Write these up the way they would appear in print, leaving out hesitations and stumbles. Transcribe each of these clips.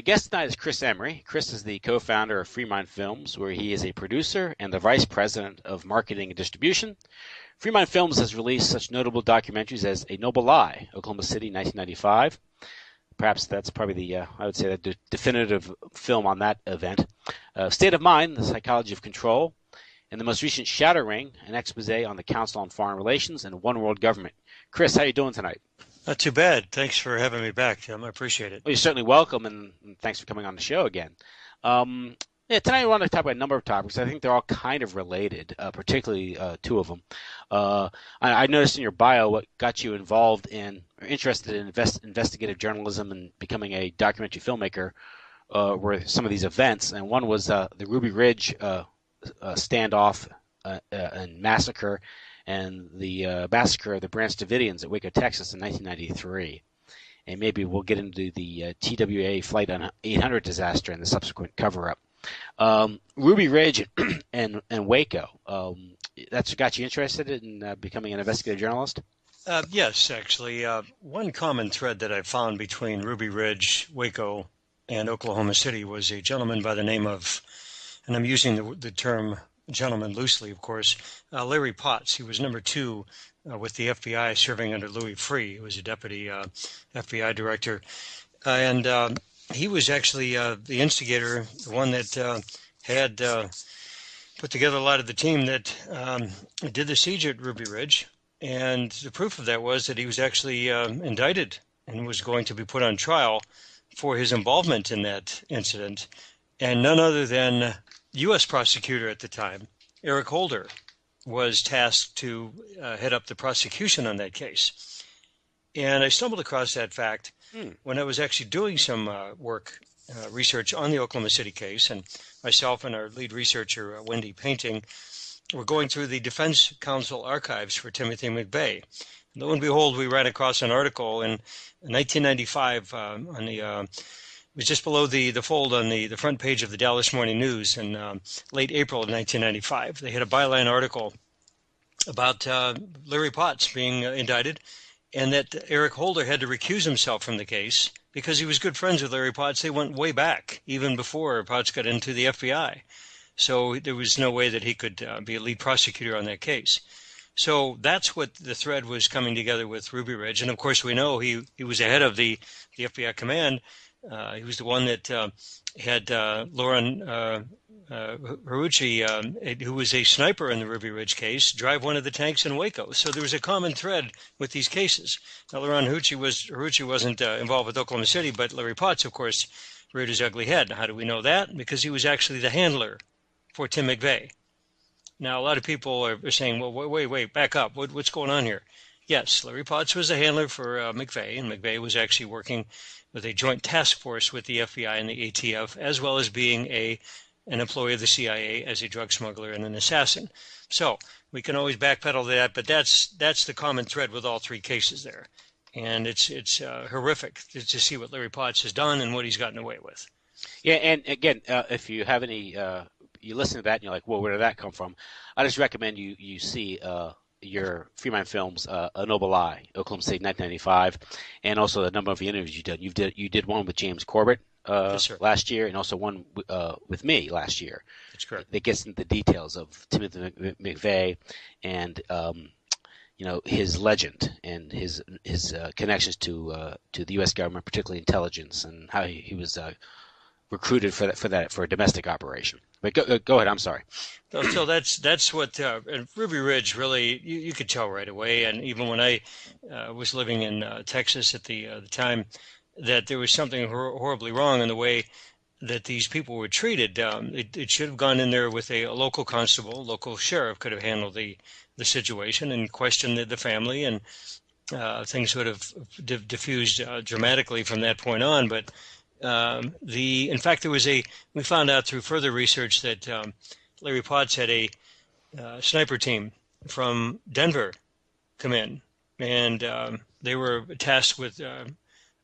guest tonight is Chris Emery. Chris is the co-founder of Freemind Films, where he is a producer and the vice president of marketing and distribution. Freemind Films has released such notable documentaries as A Noble Lie, Oklahoma City, 1995. Perhaps that's probably I would say, the definitive film on that event. State of Mind, The Psychology of Control, and the most recent ShadowRing, an expose on the Council on Foreign Relations and One World Government. Chris, how are you doing tonight? Not too bad. Thanks for having me back, Tim. I appreciate it. Well, you're certainly welcome, and thanks for coming on the show again. Tonight I want to talk about a number of topics. I think they're all kind of related, particularly two of them. I noticed in your bio what got you involved in or interested in investigative journalism and becoming a documentary filmmaker were some of these events, and one was the Ruby Ridge standoff and massacre, and the massacre of the Branch Davidians at Waco, Texas in 1993. And maybe we'll get into the TWA Flight on 800 disaster and the subsequent cover-up. Ruby Ridge and Waco, that's what got you interested in becoming an investigative journalist? Yes, actually. One common thread that I found between Ruby Ridge, Waco, and Oklahoma City was a gentleman by the name of, and I'm using the term gentleman loosely, of course, Larry Potts. He was number 2 with the FBI serving under Louis Freeh. He was a deputy FBI director. And he was actually the instigator, the one that had put together a lot of the team that did the siege at Ruby Ridge. And the proof of that was that he was actually indicted and was going to be put on trial for his involvement in that incident. And none other than U.S. prosecutor at the time, Eric Holder, was tasked to head up the prosecution on that case. And I stumbled across that fact when I was actually doing some research on the Oklahoma City case, and myself and our lead researcher, Wendy Painting, were going through the Defense Council archives for Timothy McVeigh. And lo and behold, we ran across an article in 1995 on the it was just below the fold on the front page of the Dallas Morning News in late April of 1995. They had a byline article about Larry Potts being indicted, and that Eric Holder had to recuse himself from the case because he was good friends with Larry Potts. They went way back, even before Potts got into the FBI. So there was no way that he could be a lead prosecutor on that case. So that's what the thread was coming together with Ruby Ridge. And of course, we know he was ahead of the FBI command. He was the one that had Lauren Haruchi, who was a sniper in the Ruby Ridge case, drive one of the tanks in Waco. So there was a common thread with these cases. Now, Lauren Haruchi wasn't involved with Oklahoma City, but Larry Potts, of course, reared his ugly head. How do we know that? Because he was actually the handler for Tim McVeigh. Now, a lot of people are saying, well, wait, back up. What's going on here? Yes, Larry Potts was a handler for McVeigh, and McVeigh was actually working with a joint task force with the FBI and the ATF, as well as being an employee of the CIA as a drug smuggler and an assassin. So we can always backpedal that, but that's the common thread with all three cases there. And it's horrific to see what Larry Potts has done and what he's gotten away with. Yeah, and again, if you have any, you listen to that and you're like, well, where did that come from? I just recommend you see your Freemind Films, A Noble Lie, Oklahoma City, 1995, and also the number of interviews you did. You did one with James Corbett Yes, last year, and also one with me last year. That's correct. That gets into the details of Timothy McVeigh and his legend and his connections to the U.S. government, particularly intelligence, and how he was recruited for a domestic operation. But go ahead. I'm sorry. So that's what Ruby Ridge really you could tell right away, and even when I was living in Texas at the time, that there was something horribly wrong in the way that these people were treated. It should have gone in there with a local constable, local sheriff could have handled the situation and questioned the family, and things would have diffused dramatically from that point on. But in fact, we found out through further research that Larry Potts had a sniper team from Denver come in, and they were tasked with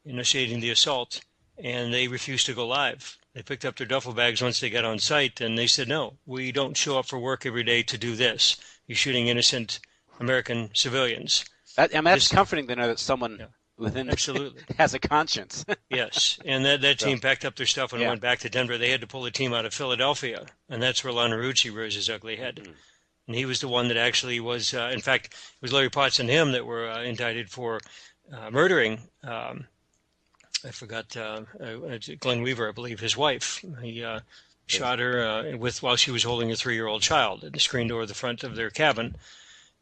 initiating the assault, and they refused to go live. They picked up their duffel bags once they got on site, and they said, no, we don't show up for work every day to do this. You're shooting innocent American civilians. That's comforting to know that someone within Absolutely. has a conscience. Yes, and that So team packed up their stuff and yeah. went back to Denver. They had to pull the team out of Philadelphia, and that's where Lanarucci rears his ugly head. Hmm. And he was the one that actually was, in fact, it was Larry Potts and him that were indicted for murdering. I forgot Glenn Weaver, I believe, his wife. He Yes. shot her while she was holding a 3-year-old child at the screen door of the front of their cabin,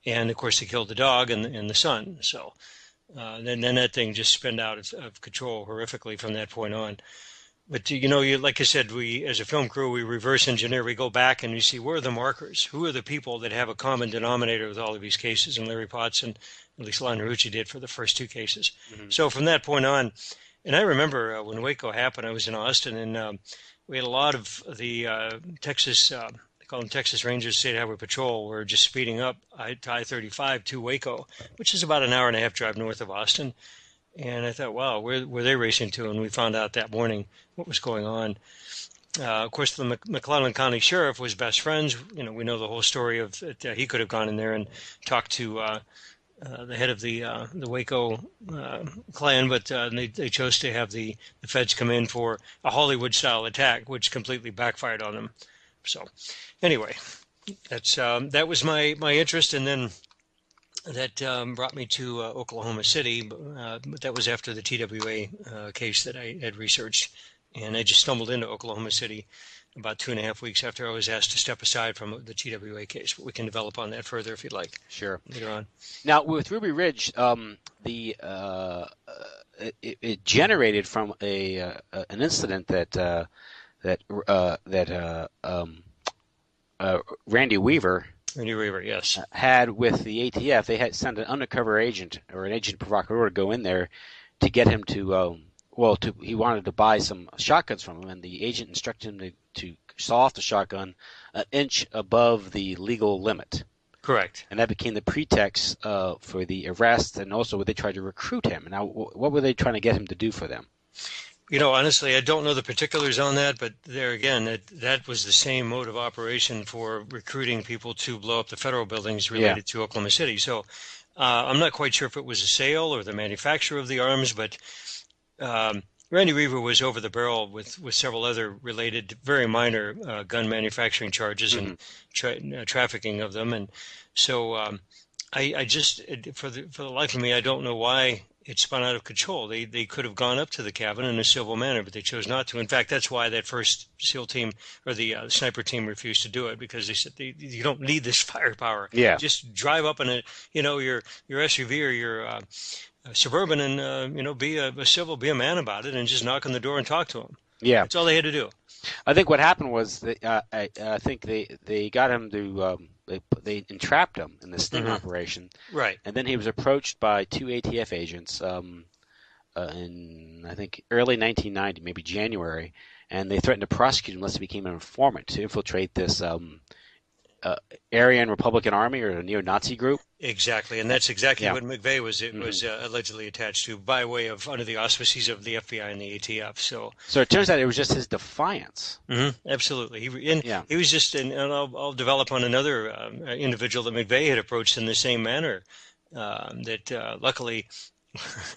and of course they killed the dog and the son. So then that thing just spun out of control horrifically from that point on. But like I said, we as a film crew, we reverse engineer. We go back and we see where are the markers, who are the people that have a common denominator with all of these cases, and Larry Potts and at least Lon Rucci did for the first 2 cases. Hmm. So from that point on, and I remember when Waco happened, I was in Austin, and we had a lot of the Texas, they call them Texas Rangers State Highway Patrol, were just speeding up I-35 to Waco, which is about an hour and a half drive north of Austin. And I thought, wow, where were they racing to? And we found out that morning what was going on. Of course, the McClellan County Sheriff was best friends. We know the whole story of that he could have gone in there and talked to the head of the Waco clan, but they chose to have the feds come in for a Hollywood-style attack, which completely backfired on them. So, anyway, that was my interest, and then that brought me to Oklahoma City, but that was after the TWA case that I had researched, and I just stumbled into Oklahoma City about 2.5 weeks after I was asked to step aside from the TWA case. But we can develop on that further if you'd like. Sure. Later on. Now with Ruby Ridge, it generated from an incident that Randy Weaver Yes. had with the ATF. They had sent an undercover agent or an agent provocateur to go in there to get him to he wanted to buy some shotguns from him, and the agent instructed him to saw off the shotgun an inch above the legal limit. Correct. And that became the pretext for the arrest, and also they tried to recruit him. Now, what were they trying to get him to do for them? Honestly, I don't know the particulars on that, but there again, that was the same mode of operation for recruiting people to blow up the federal buildings related to Oklahoma City. So I'm not quite sure if it was a sale or the manufacture of the arms, but Randy Weaver was over the barrel with several other related, very minor gun manufacturing charges and trafficking of them. And so I just, for the life of me, I don't know why it spun out of control. They could have gone up to the cabin in a civil manner, but they chose not to. In fact, that's why that first SEAL team or the sniper team refused to do it, because they said you don't need this firepower. Yeah. Just drive up in your SUV or your Suburban and be a civil, be a man about it, and just knock on the door and talk to them. Yeah. That's all they had to do. I think what happened was I think they got him to they entrapped him in this sting operation. Right. And then he was approached by 2 ATF agents in I think early 1990, maybe January, and they threatened to prosecute him unless he became an informant to infiltrate this Aryan Republican Army or a neo-Nazi group. Exactly, and that's exactly what McVeigh was allegedly attached to by way of under the auspices of the FBI and the ATF. So it turns out it was just his defiance. Absolutely, he was just, and I'll develop on another individual that McVeigh had approached in the same manner. That luckily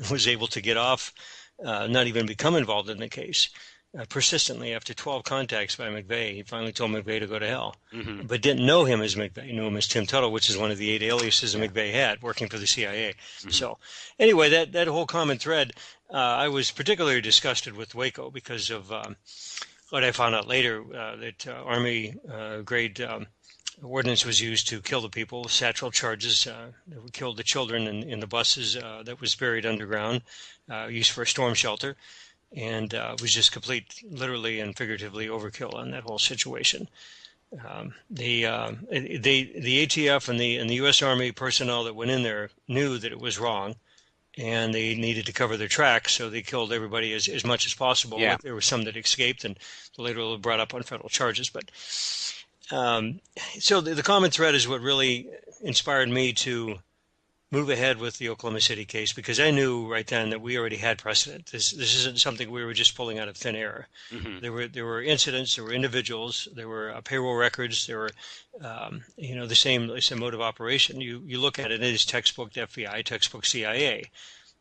was able to get off, not even become involved in the case. Persistently, after 12 contacts by McVeigh, he finally told McVeigh to go to hell, but didn't know him as McVeigh. He knew him as Tim Tuttle, which is one of the 8 aliases that McVeigh had working for the CIA. So anyway, that whole common thread, I was particularly disgusted with Waco because of what I found out later, that Army grade ordnance was used to kill the people, satchel charges that killed the children in the buses that was buried underground, used for a storm shelter. And it was just complete, literally and figuratively, overkill on that whole situation. The ATF and the U.S. Army personnel that went in there knew that it was wrong, and they needed to cover their tracks, so they killed everybody as much as possible. Yeah. There were some that escaped, and later were brought up on federal charges. But so the common thread is what really inspired me to move ahead with the Oklahoma City case, because I knew right then that we already had precedent. This isn't something we were just pulling out of thin air. There were incidents, there were individuals, there were payroll records, there were the same mode of operation. You look at it, it is textbook FBI, textbook CIA.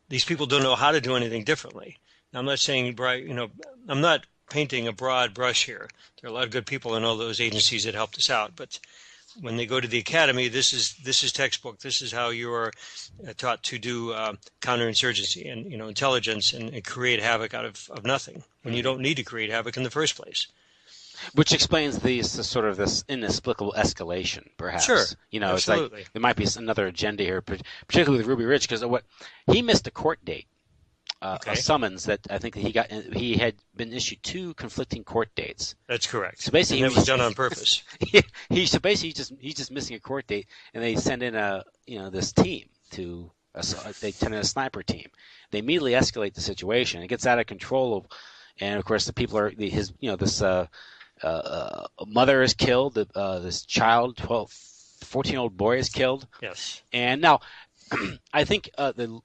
these people don't know how to do anything differently. Now, I'm not saying, I'm not painting a broad brush here. There are a lot of good people in all those agencies that helped us out, but when they go to the academy, this is textbook. This is how you are taught to do counterinsurgency and intelligence and create havoc out of nothing when you don't need to create havoc in the first place. Which explains sort of this inexplicable escalation, perhaps. Sure, absolutely. It's like there might be another agenda here, particularly with Ruby Ridge, because he missed a court date, a summons that I think that he had been issued 2 conflicting court dates. That's correct. So basically, and that was done on purpose. He's just missing a court date, and they send in this team they send in a sniper team. They immediately escalate the situation. It gets out of control, and of course the people are this. Mother is killed. This child, 14-year-old boy is killed. Yes. And now, I think the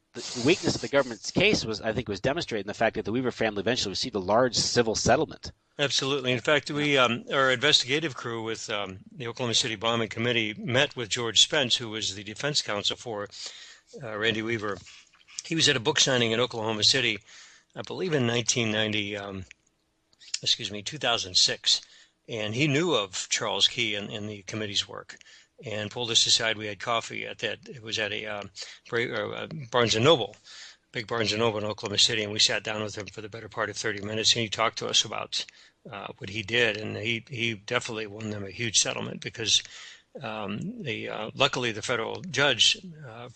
weakness of the government's case was demonstrated in the fact that the Weaver family eventually received a large civil settlement. Absolutely. In fact, we our investigative crew with the Oklahoma City Bombing Committee met with George Spence, who was the defense counsel for Randy Weaver. He was at a book signing in Oklahoma City, I believe in 2006, and he knew of Charles Key and the committee's work, and pulled us aside. We had coffee at that. It was at a Barnes & Noble, big Barnes & Noble in Oklahoma City, and we sat down with him for the better part of 30 minutes, and he talked to us about what he did, and he definitely won them a huge settlement because luckily the federal judge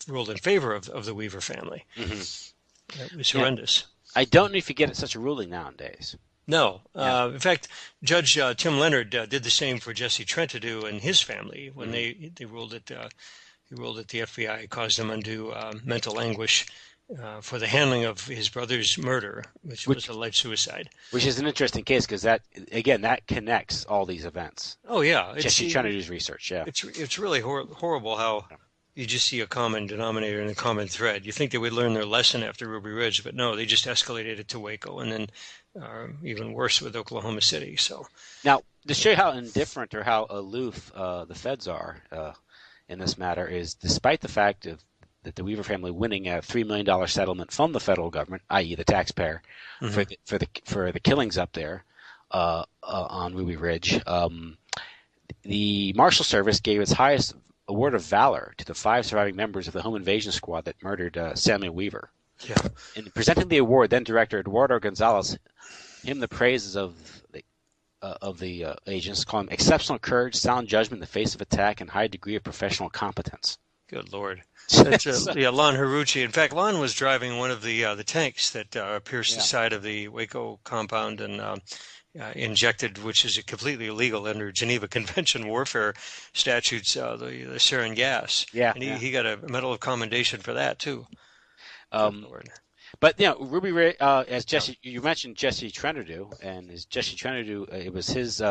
ruled in favor of the Weaver family. Mm-hmm. It was horrendous. I don't know if you get such a ruling nowadays. No. In fact, Judge Tim Leonard did the same for Jesse Trentadue and his family when they ruled that he ruled that the FBI caused him undue mental anguish for the handling of his brother's murder, which was alleged suicide. Which is an interesting case because that connects all these events. Oh yeah, Jesse Trenadue's research. Yeah, it's really horrible how you just see a common denominator and a common thread. You think they would learn their lesson after Ruby Ridge, but no, they just escalated it to Waco, and then even worse with Oklahoma City. So now, to show you how indifferent or how aloof the feds are in this matter is, despite the fact that the Weaver family winning a $3 million settlement from the federal government, i.e., the taxpayer, for the killings up there on Ruby Ridge, the Marshal Service gave its highest award of valor to the 5 surviving members of the home invasion squad that murdered Samuel Weaver. Yeah. In presenting the award, then director Eduardo Gonzalez hymned the praises of the agents, calling them exceptional courage, sound judgment in the face of attack, and high degree of professional competence. Good Lord. That's Lon Haruchi. In fact, Lon was driving one of the tanks that pierced the side of the Waco compound and injected, which is completely illegal under Geneva Convention warfare statutes, the sarin gas. Yeah, and he got a Medal of Commendation for that too. But Ruby Ray, as Jesse, you mentioned Jesse Trentadue, and as Jesse Trentadue, it was his,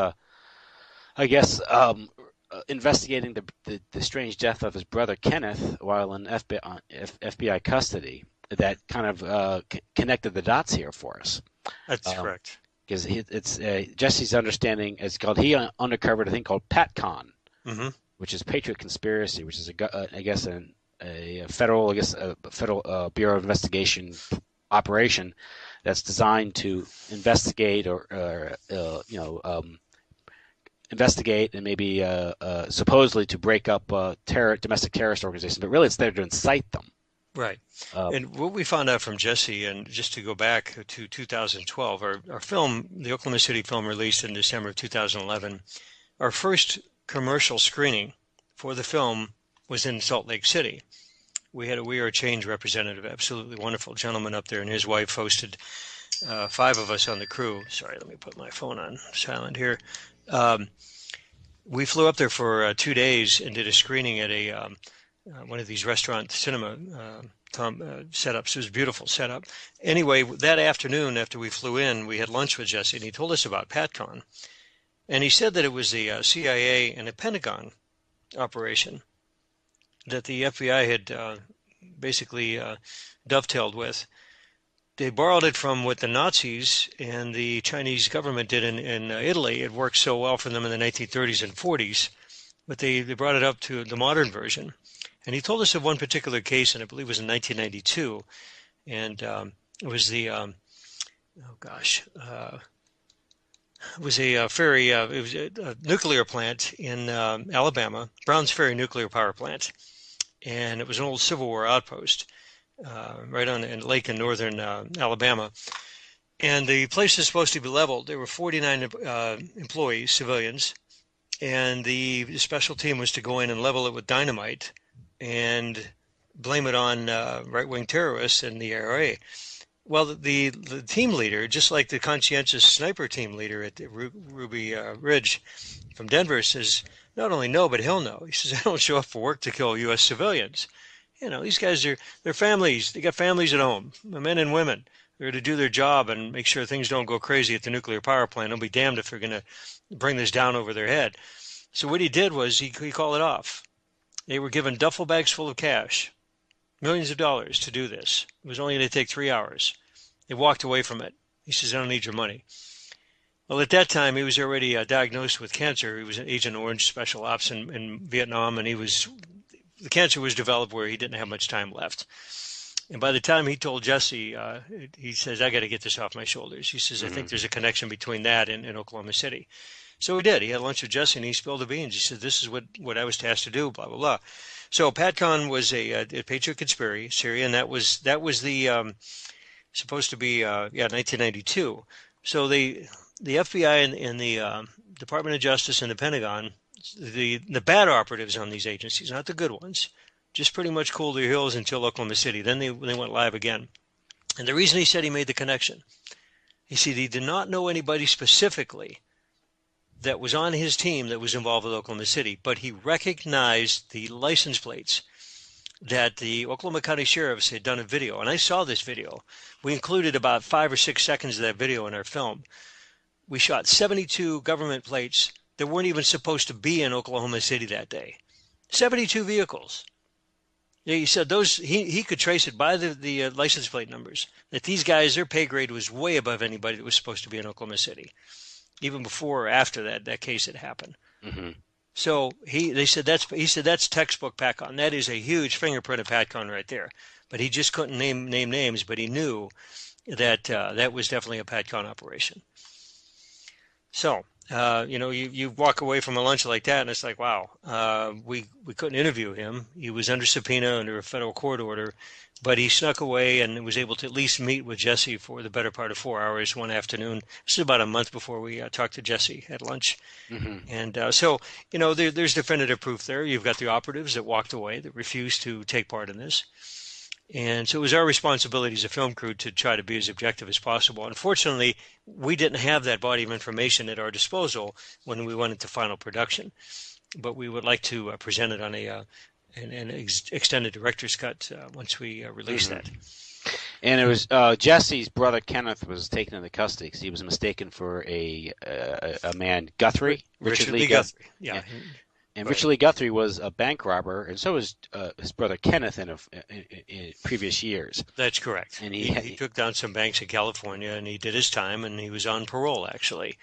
investigating the strange death of his brother Kenneth while in FBI custody that kind of connected the dots here for us. That's correct. Because it's Jesse's understanding is called, he uncovered a thing called PATCON, which is Patriot Conspiracy, which is a federal Bureau of Investigation operation that's designed to investigate investigate and maybe supposedly to break up domestic terrorist organizations, but really it's there to incite them. Right. And what we found out from Jesse, and just to go back to 2012, our film, the Oklahoma City film released in December of 2011, our first commercial screening for the film was in Salt Lake City. We had a We Are Change representative, absolutely wonderful gentleman up there, and his wife hosted 5 of us on the crew. Sorry, let me put my phone on silent here. We flew up there for 2 days and did a screening at a one of these restaurant cinema setups. It was a beautiful setup. Anyway, that afternoon after we flew in, we had lunch with Jesse, and he told us about PATCON. And he said that it was the CIA and a Pentagon operation that the FBI had basically dovetailed with. They borrowed it from what the Nazis and the Chinese government did in Italy. It worked so well for them in the 1930s and 40s, but they brought it up to the modern version. And he told us of one particular case, and I believe it was in 1992, and it was the oh gosh, it was a ferry. It was a nuclear plant in Alabama, Browns Ferry nuclear power plant, and it was an old Civil War outpost right on a lake in northern Alabama. And the place is supposed to be leveled. There were 49 employees, civilians, and the special team was to go in and level it with dynamite and blame it on right-wing terrorists in the ARA. Well, the team leader, just like the conscientious sniper team leader at Ruby Ridge from Denver, says not only no, but he'll know. He says, I don't show up for work to kill U.S. civilians. You know, these guys they're families. They got families at home, men and women. They're to do their job and make sure things don't go crazy at the nuclear power plant. They'll be damned if they're going to bring this down over their head. So what he did was he called it off. They were given duffel bags full of cash, millions of dollars to do this. It was only going to take 3 hours. They walked away from it. He says, I don't need your money. Well, at that time, he was already diagnosed with cancer. He was an Agent Orange Special Ops in Vietnam, and the cancer was developed where he didn't have much time left. And by the time he told Jesse, he says, I got to get this off my shoulders. He says, I think there's a connection between that and Oklahoma City. So he did. He had lunch with Jesse, and he spilled the beans. He said, this is what I was tasked to do, blah, blah, blah. So PatCon was a Patriot conspiracy, and that was the supposed to be 1992. So the FBI and the Department of Justice and the Pentagon, the bad operatives on these agencies, not the good ones, just pretty much cooled their heels until Oklahoma City. Then they went live again. And the reason he said he made the connection, he said he did not know anybody specifically that was on his team that was involved with Oklahoma City, but he recognized the license plates that the Oklahoma County Sheriffs had done a video. And I saw this video. We included about 5 or 6 seconds of that video in our film. We shot 72 government plates that weren't even supposed to be in Oklahoma City that day. 72 vehicles. He said he could trace it by the license plate numbers, that these guys, their pay grade was way above anybody that was supposed to be in Oklahoma City, even before or after that case had happened. Mm-hmm. So he said that's textbook PatCon. That is a huge fingerprint of PatCon right there. But he just couldn't name names, but he knew that that was definitely a PatCon operation. So you walk away from a lunch like that, and it's like, wow, we couldn't interview him. He was under subpoena under a federal court order, but he snuck away and was able to at least meet with Jesse for the better part of 4 hours one afternoon. This is about a month before we talked to Jesse at lunch. Mm-hmm. And so, there's definitive proof there. You've got the operatives that walked away, that refused to take part in this. And so it was our responsibility as a film crew to try to be as objective as possible. Unfortunately, we didn't have that body of information at our disposal when we went into final production. But we would like to present it on an extended director's cut once we release that. And it was Jesse's brother Kenneth was taken into custody because he was mistaken for a man, Guthrie, Richard Lee Guthrie. Yeah. And Richard Lee Guthrie was a bank robber, and so was his brother Kenneth in previous years. That's correct. And he took down some banks in California, and he did his time, and he was on parole, actually.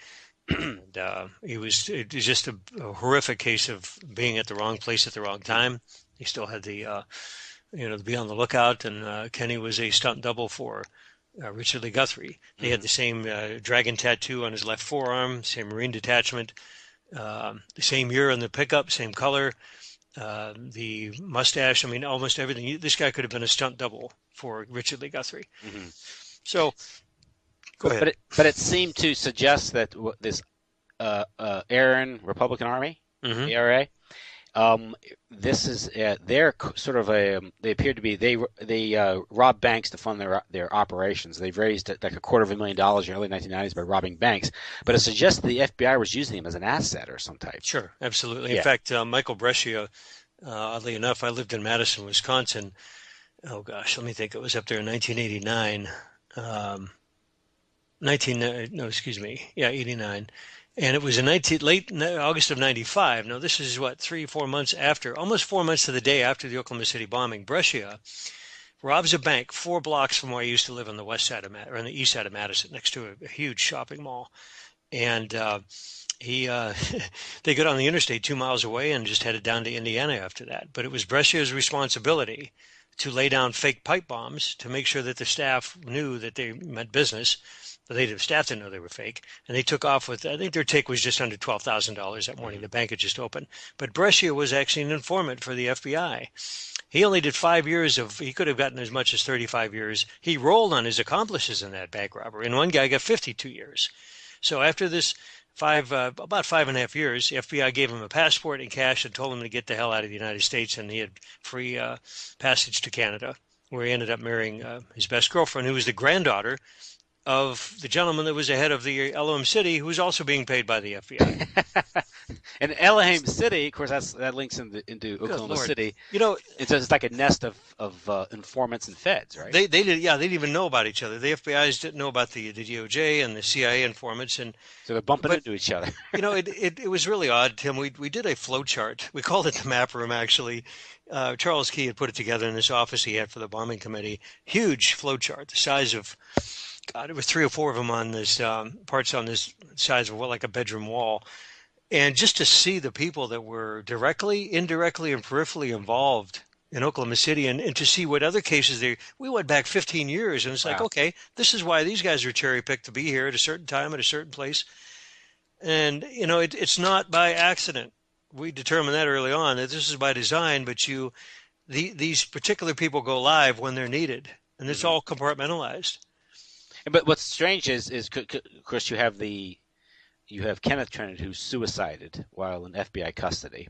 And it was just a horrific case of being at the wrong place at the wrong time. He still had to be on the lookout, and Kenny was a stunt double for Richard Lee Guthrie. They had the same dragon tattoo on his left forearm, same Marine detachment. The same year on the pickup, same color, the mustache. I mean, almost everything. This guy could have been a stunt double for Richard Lee Guthrie. Mm-hmm. So, go ahead. But it seemed to suggest that this Aryan Republican Army, mm-hmm. ARA, this is they're sort of they appear to be they rob banks to fund their operations. They've raised like $250,000 in the early 1990s by robbing banks, but it suggests the FBI was using them as an asset or some type. Sure, absolutely. Yeah. In fact, Michael Brescia, oddly enough, I lived in Madison, Wisconsin. Oh gosh, let me think. It was up there in 1989. 89. And it was in late August of 95. Now, this is 3-4 months after, almost 4 months to the day after the Oklahoma City bombing. Brescia robs a bank 4 blocks from where I used to live on the west side or on the east side of Madison, next to a huge shopping mall. And they got on the interstate 2 miles away and just headed down to Indiana after that. But it was Brescia's responsibility to lay down fake pipe bombs to make sure that the staff knew that they meant business. The staff didn't know they were fake, and they took off with, I think their take was just under $12,000 that morning. The bank had just opened. But Brescia was actually an informant for the FBI. He only did 5 years he could have gotten as much as 35 years. He rolled on his accomplices in that bank robbery, and one guy got 52 years. So after this about 5.5 years, the FBI gave him a passport and cash and told him to get the hell out of the United States, and he had free passage to Canada, where he ended up marrying his best girlfriend, who was the granddaughter of the gentleman that was the head of the Elohim City, who was also being paid by the FBI. And Elohim City, of course, that links into Oklahoma City. It's like a nest of informants and feds, right? They didn't even know about each other. The FBI's didn't know about the DOJ and the CIA informants, and so they're bumping into each other. It was really odd, Tim. We did a flow chart. We called it the map room, actually. Charles Key had put it together in this office he had for the bombing committee. Huge flow chart, the size of, God, it was 3 or 4 of them on this, parts on this size of like a bedroom wall. And just to see the people that were directly, indirectly, and peripherally involved in Oklahoma City, and to see what other cases we went back 15 years, and it's like, okay, this is why these guys are cherry picked to be here at a certain time at a certain place. And, it's not by accident. We determined that early on, that this is by design, but these particular people go live when they're needed, and it's all compartmentalized. But what's strange is of course, you have Kenneth Trent, who suicided while in FBI custody.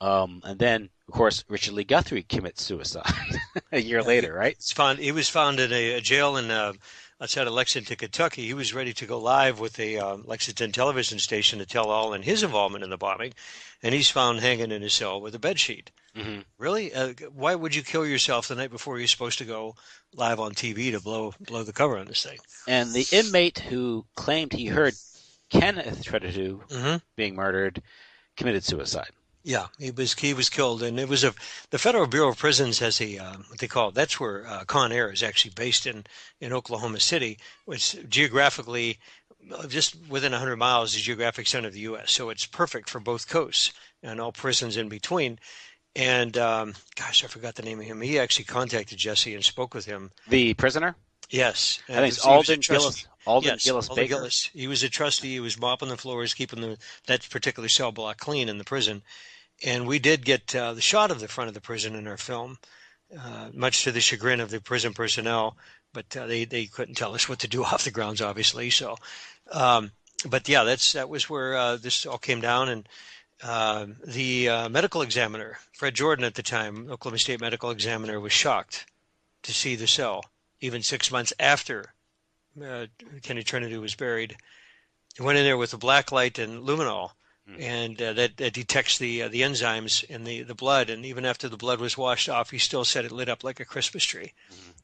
And then, of course, Richard Lee Guthrie commits suicide a year later, right? He was found in a jail outside of Lexington, Kentucky. He was ready to go live with a Lexington television station to tell all in his involvement in the bombing, and he's found hanging in his cell with a bedsheet. Really? Why would you kill yourself the night before you're supposed to go live on TV to blow the cover on this thing? And the inmate who claimed he heard Kenneth Trent being murdered committed suicide. Yeah, he was killed, and it was the Federal Bureau of Prisons has a what they call, that's where Con Air is actually based in Oklahoma City, which geographically just within 100 miles is the geographic center of the U.S. So it's perfect for both coasts and all prisons in between. And gosh, I forgot the name of him. He actually contacted Jesse and spoke with him. The prisoner? Yes. I think it's Alden Gillis. Gillis Baker. Gillis. He was a trustee. He was mopping the floors, keeping that particular cell block clean in the prison. And we did get the shot of the front of the prison in our film, much to the chagrin of the prison personnel. But they couldn't tell us what to do off the grounds, obviously. So, but yeah, that was where this all came down. And the medical examiner, Fred Jordan at the time, Oklahoma State medical examiner, was shocked to see the cell, even 6 months after Kenny Trinity was buried. He went in there with a black light and luminol, and that detects the enzymes in the blood. And even after the blood was washed off, he still said it lit up like a Christmas tree.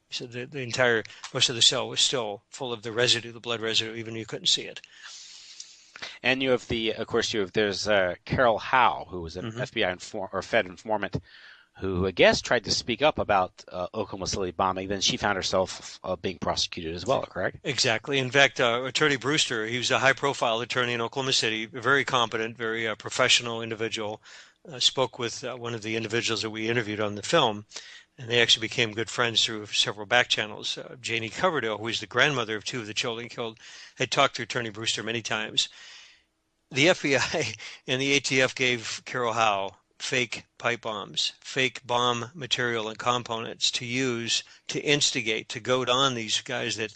So the most of the cell was still full of the residue, the blood residue, even though you couldn't see it. And you have there's Carol Howe, who was an FBI or Fed informant, who I guess tried to speak up about Oklahoma City bombing. Then she found herself being prosecuted as well, correct? Exactly. In fact, Attorney Brewster, he was a high-profile attorney in Oklahoma City, very competent, very professional individual, spoke with one of the individuals that we interviewed on the film, and they actually became good friends through several back channels. Janie Coverdale, who is the grandmother of 2 of the children killed, had talked to Attorney Brewster many times. The FBI and the ATF gave Carol Howe fake pipe bombs, fake bomb material and components to use to instigate, to goad on these guys that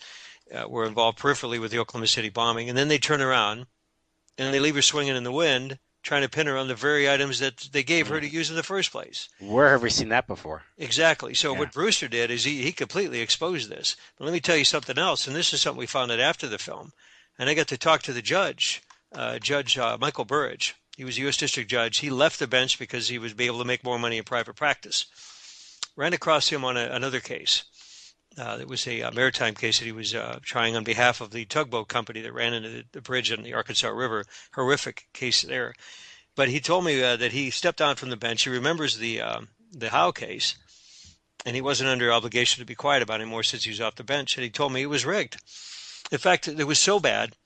were involved peripherally with the Oklahoma City bombing. And then they turn around and they leave her swinging in the wind, trying to pin her on the very items that they gave her to use in the first place. Where have we seen that before? Exactly. So what Brewster did is he completely exposed this. But let me tell you something else, and this is something we found out after the film. And I got to talk to the judge, Judge Michael Burridge. He was a U.S. District Judge. He left the bench because he would be able to make more money in private practice. Ran across him on another case. It was a maritime case that he was trying on behalf of the tugboat company that ran into the bridge in the Arkansas River. Horrific case there. But he told me that he stepped down from the bench. He remembers the Howe case, and he wasn't under obligation to be quiet about it anymore since he was off the bench. And he told me it was rigged. In fact, it was so bad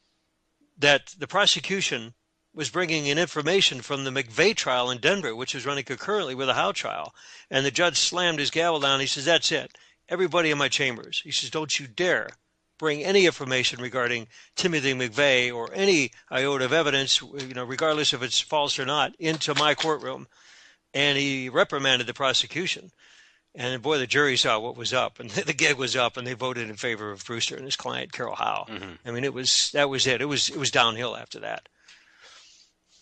that the prosecution was bringing in information from the McVeigh trial in Denver, which was running concurrently with the Howe trial. And the judge slammed his gavel down. He says, "That's it. Everybody in my chambers." He says, "Don't you dare bring any information regarding Timothy McVeigh or any iota of evidence, regardless if it's false or not, into my courtroom." And he reprimanded the prosecution. And boy, the jury saw what was up, and the gig was up, and they voted in favor of Brewster and his client, Carol Howe. Mm-hmm. I mean, that was it. It was downhill after that.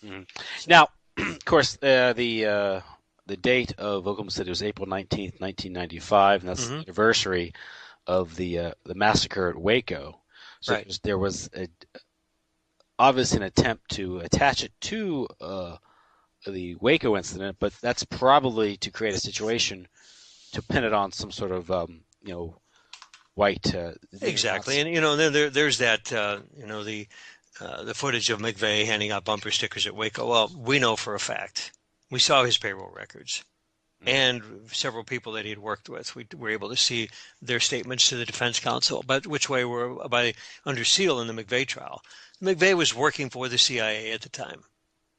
Mm-hmm. Now, of course, the date of Oklahoma City was April 19th, 1995, and that's the anniversary of the massacre at Waco. So right. there was obviously an attempt to attach it to the Waco incident, but that's probably to create a situation to pin it on some sort of white. Exactly, and there's that the footage of McVeigh handing out bumper stickers at Waco. Well, we know for a fact we saw his payroll records, and several people that he had worked with. We were able to see their statements to the defense counsel, but which way were under seal in the McVeigh trial. McVeigh was working for the CIA at the time.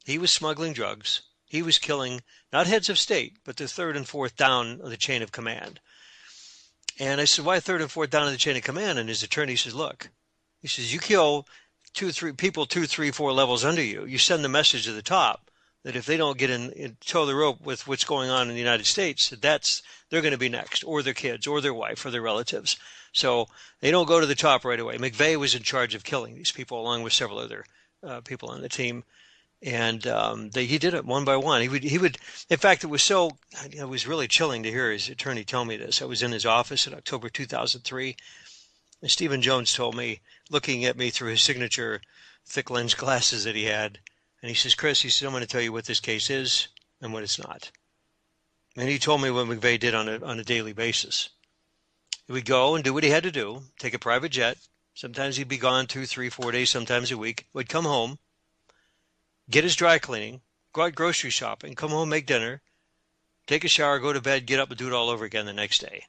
He was smuggling drugs. He was killing not heads of state, but the third and fourth down of the chain of command. And I said, "Why third and fourth down of the chain of command?" And his attorney says, "Look," he says, "you kill 2, 3 people, 2, 3, 4 levels under you. You send the message to the top that if they don't get in toe the rope with what's going on in the United States, they're going to be next, or their kids, or their wife, or their relatives. So they don't go to the top right away." McVeigh was in charge of killing these people, along with several other people on the team. And he did it one by one. He would. In fact, it was really chilling to hear his attorney tell me this. I was in his office in October 2003, and Stephen Jones told me, looking at me through his signature thick lens glasses that he had, and he says, "Chris," he said, "I'm going to tell you what this case is and what it's not." And he told me what McVeigh did on a daily basis. He would go and do what he had to do, take a private jet. Sometimes he'd be gone 2, 3, 4 days, sometimes a week. Would come home, get his dry cleaning, go out grocery shopping, come home, make dinner, take a shower, go to bed, get up and do it all over again the next day.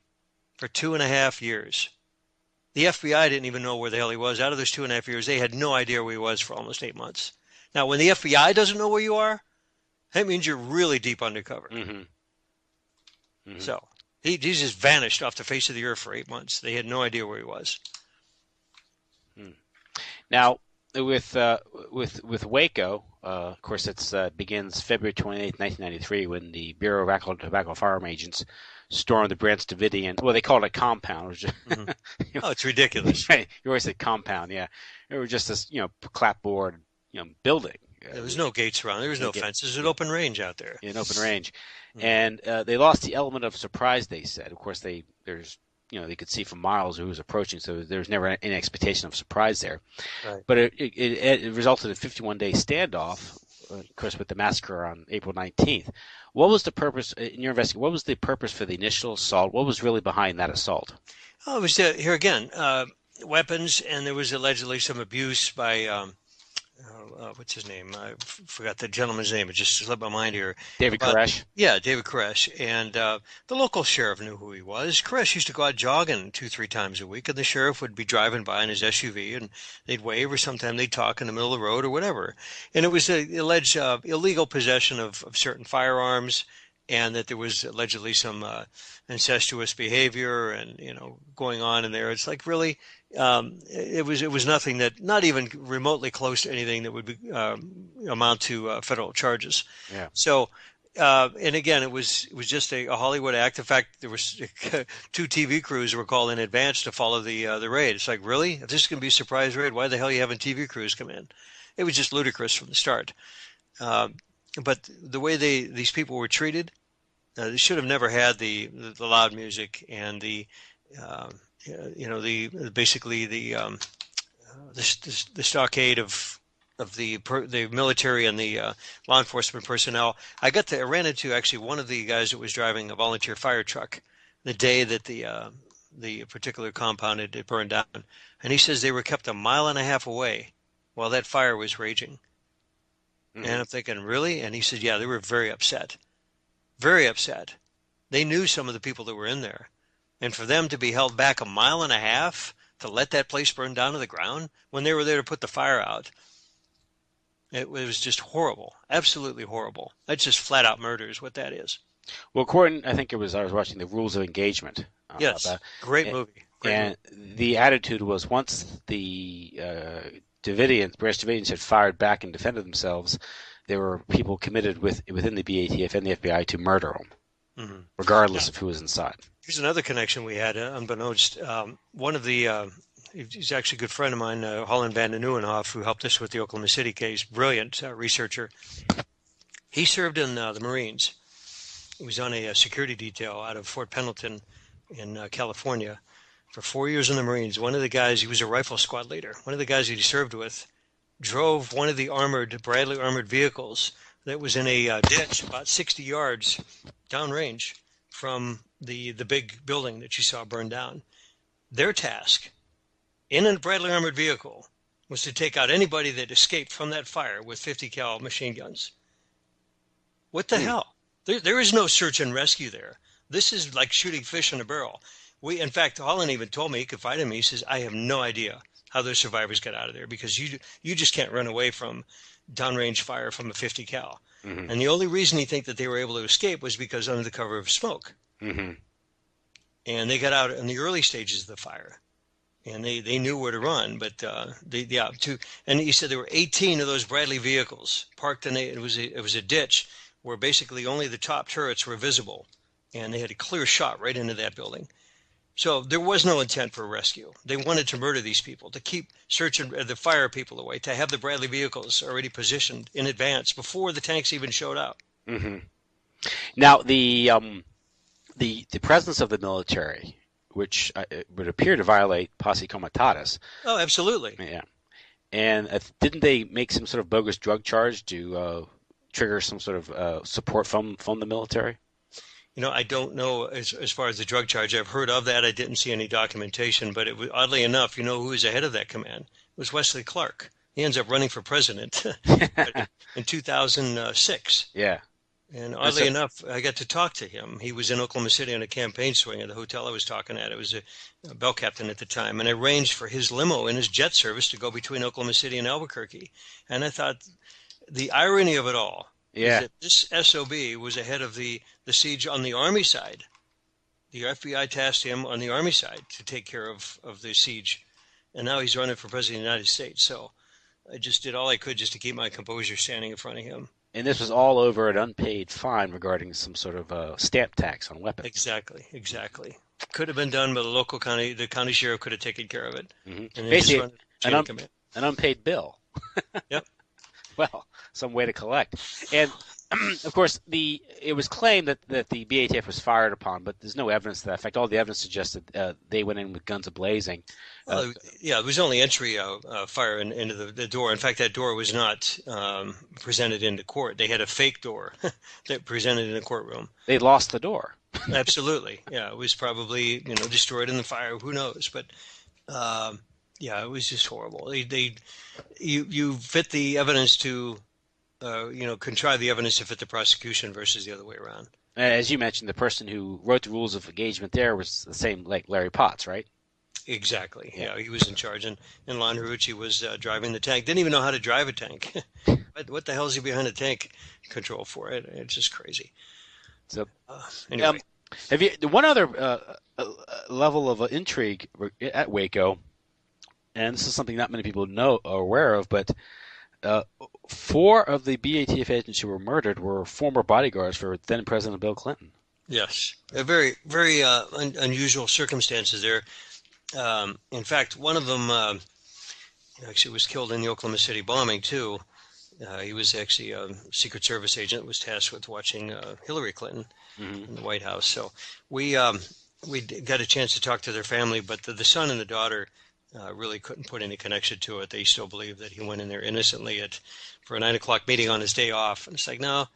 For 2.5 years. The FBI didn't even know where the hell he was. Out of those 2.5 years, they had no idea where he was for almost 8 months. Now, when the FBI doesn't know where you are, that means you're really deep undercover. Mm-hmm. Mm-hmm. So he just vanished off the face of the earth for 8 months. They had no idea where he was. Now, with Waco, of course, it begins February 28, 1993, when the Bureau of Alcohol and Tobacco Firearm Agents stormed the Branch Davidians. Well, they called it a compound. Which, Oh, it's ridiculous. Right. You always say compound, yeah. It was just this, clapboard, building. There was no gates around. There was no fences. It was an open range out there. An open range. And they lost the element of surprise, they said. Of course, they could see from miles who was approaching, so there was never any expectation of surprise there. Right. But it resulted in a 51-day standoff, of course, with the massacre on April 19th. What was the purpose, in your investigation, what was the purpose for the initial assault? What was really behind that assault? Oh, it was, here again, weapons, and there was allegedly some abuse by, what's his name? I forgot the gentleman's name. It just slipped my mind here. David Koresh? Yeah, David Koresh. And the local sheriff knew who he was. Koresh used to go out jogging 2, 3 times a week, and the sheriff would be driving by in his SUV, and they'd wave, or sometimes they'd talk in the middle of the road or whatever. And it was alleged illegal possession of certain firearms, and that there was allegedly some incestuous behavior and going on in there. It's like, really, it was nothing that, not even remotely close to anything that would be, amount to federal charges. Yeah. So, and again, it was just a Hollywood act. In fact, there was 2 TV crews that were called in advance to follow the raid. It's like, really? If this is going to be a surprise raid, why the hell are you having TV crews come in? It was just ludicrous from the start. But the way these people were treated, they should have never had the loud music and basically the stockade of the military and the law enforcement personnel. I ran into actually one of the guys that was driving a volunteer fire truck the day that the particular compound had burned down, and he says they were kept 1.5 miles away while that fire was raging. Mm-hmm. And I'm thinking, really? And he said, yeah, they were very upset. Very upset. They knew some of the people that were in there. And for them to be held back 1.5 miles to let that place burn down to the ground when they were there to put the fire out, It was just horrible, absolutely horrible. That's just flat out murder is what that is. Well, according, I think it was I was watching the Rules of Engagement Yes, about, great movie, great movie. and the attitude was once the Davidians, Branch Davidians, had fired back and defended themselves, there were people committed within the BATF and the FBI to murder them, regardless of who was inside. Here's another connection we had, unbeknownst. One of the, he's actually a good friend of mine, Holland van den Nieuwenhof, who helped us with the Oklahoma City case, brilliant researcher. He served in the Marines. He was on a security detail out of Fort Pendleton in California for 4 years in the Marines. One of the guys, he was a rifle squad leader. One of the guys that he served with drove one of the Bradley armored vehicles that was in a ditch about 60 yards downrange from the big building that you saw burned down. Their task in a Bradley armored vehicle was to take out anybody that escaped from that fire with 50 cal machine guns. What the hell? There is no search and rescue there. This is like shooting fish in a barrel. In fact, Holland even told me, he confided in me, he says, I have no idea how those survivors got out of there because you just can't run away from downrange fire from a 50 cal. Mm-hmm. And the only reason he think that they were able to escape was because under the cover of smoke. Mm-hmm. And they got out in the early stages of the fire. And they knew where to run, but and he said there were 18 of those Bradley vehicles parked in it was a ditch where basically only the top turrets were visible, and they had a clear shot right into that building. So there was no intent for rescue. They wanted to murder these people, to keep searching the fire people away, to have the Bradley vehicles already positioned in advance before the tanks even showed up. Mm-hmm. Now the presence of the military, which would appear to violate posse comitatus. Oh, absolutely. Yeah, and didn't they make some sort of bogus drug charge to trigger some sort of support from the military? I don't know as far as the drug charge. I've heard of that. I didn't see any documentation, but it was, oddly enough, who was ahead of that command? It was Wesley Clark. He ends up running for president in 2006. Yeah. And oddly enough, I got to talk to him. He was in Oklahoma City on a campaign swing at the hotel I was talking at. It was a bell captain at the time, and I arranged for his limo and his jet service to go between Oklahoma City and Albuquerque. And I thought the irony of it all is that this SOB was ahead of the siege on the Army side. The FBI tasked him on the Army side to take care of the siege, and now he's running for president of the United States. So I just did all I could just to keep my composure standing in front of him. And this was all over an unpaid fine regarding some sort of stamp tax on weapons. Exactly. Could have been done by the county sheriff could have taken care of it. Mm-hmm. And basically, an unpaid bill. Yep. Well, some way to collect. And, of course, it was claimed that the BATF was fired upon, but there's no evidence to that effect. All the evidence suggested they went in with guns a-blazing. It was only entry fire into the door. In fact, that door was not presented into court. They had a fake door that presented in the courtroom. They lost the door. Absolutely. Yeah, it was probably destroyed in the fire. Who knows? But it was just horrible. You fit the evidence to contrive the evidence to fit the prosecution versus the other way around. As you mentioned, the person who wrote the rules of engagement there was the same like Larry Potts, right? Exactly. Yeah, he was in charge, and Lon Hrucci was driving the tank. Didn't even know how to drive a tank. What the hell is he behind a tank control for? It's just crazy. So, anyway. Have you one other level of intrigue at Waco? And this is something not many people are aware of, but 4 of the BATF agents who were murdered were former bodyguards for then President Bill Clinton. Yes, very, very unusual circumstances there. In fact, one of them actually was killed in the Oklahoma City bombing too. He was actually a Secret Service agent, was tasked with watching Hillary Clinton in the White House. So we got a chance to talk to their family, but the son and the daughter really couldn't put any connection to it. They still believe that he went in there innocently for a 9 o'clock meeting on his day off. And it's like, no,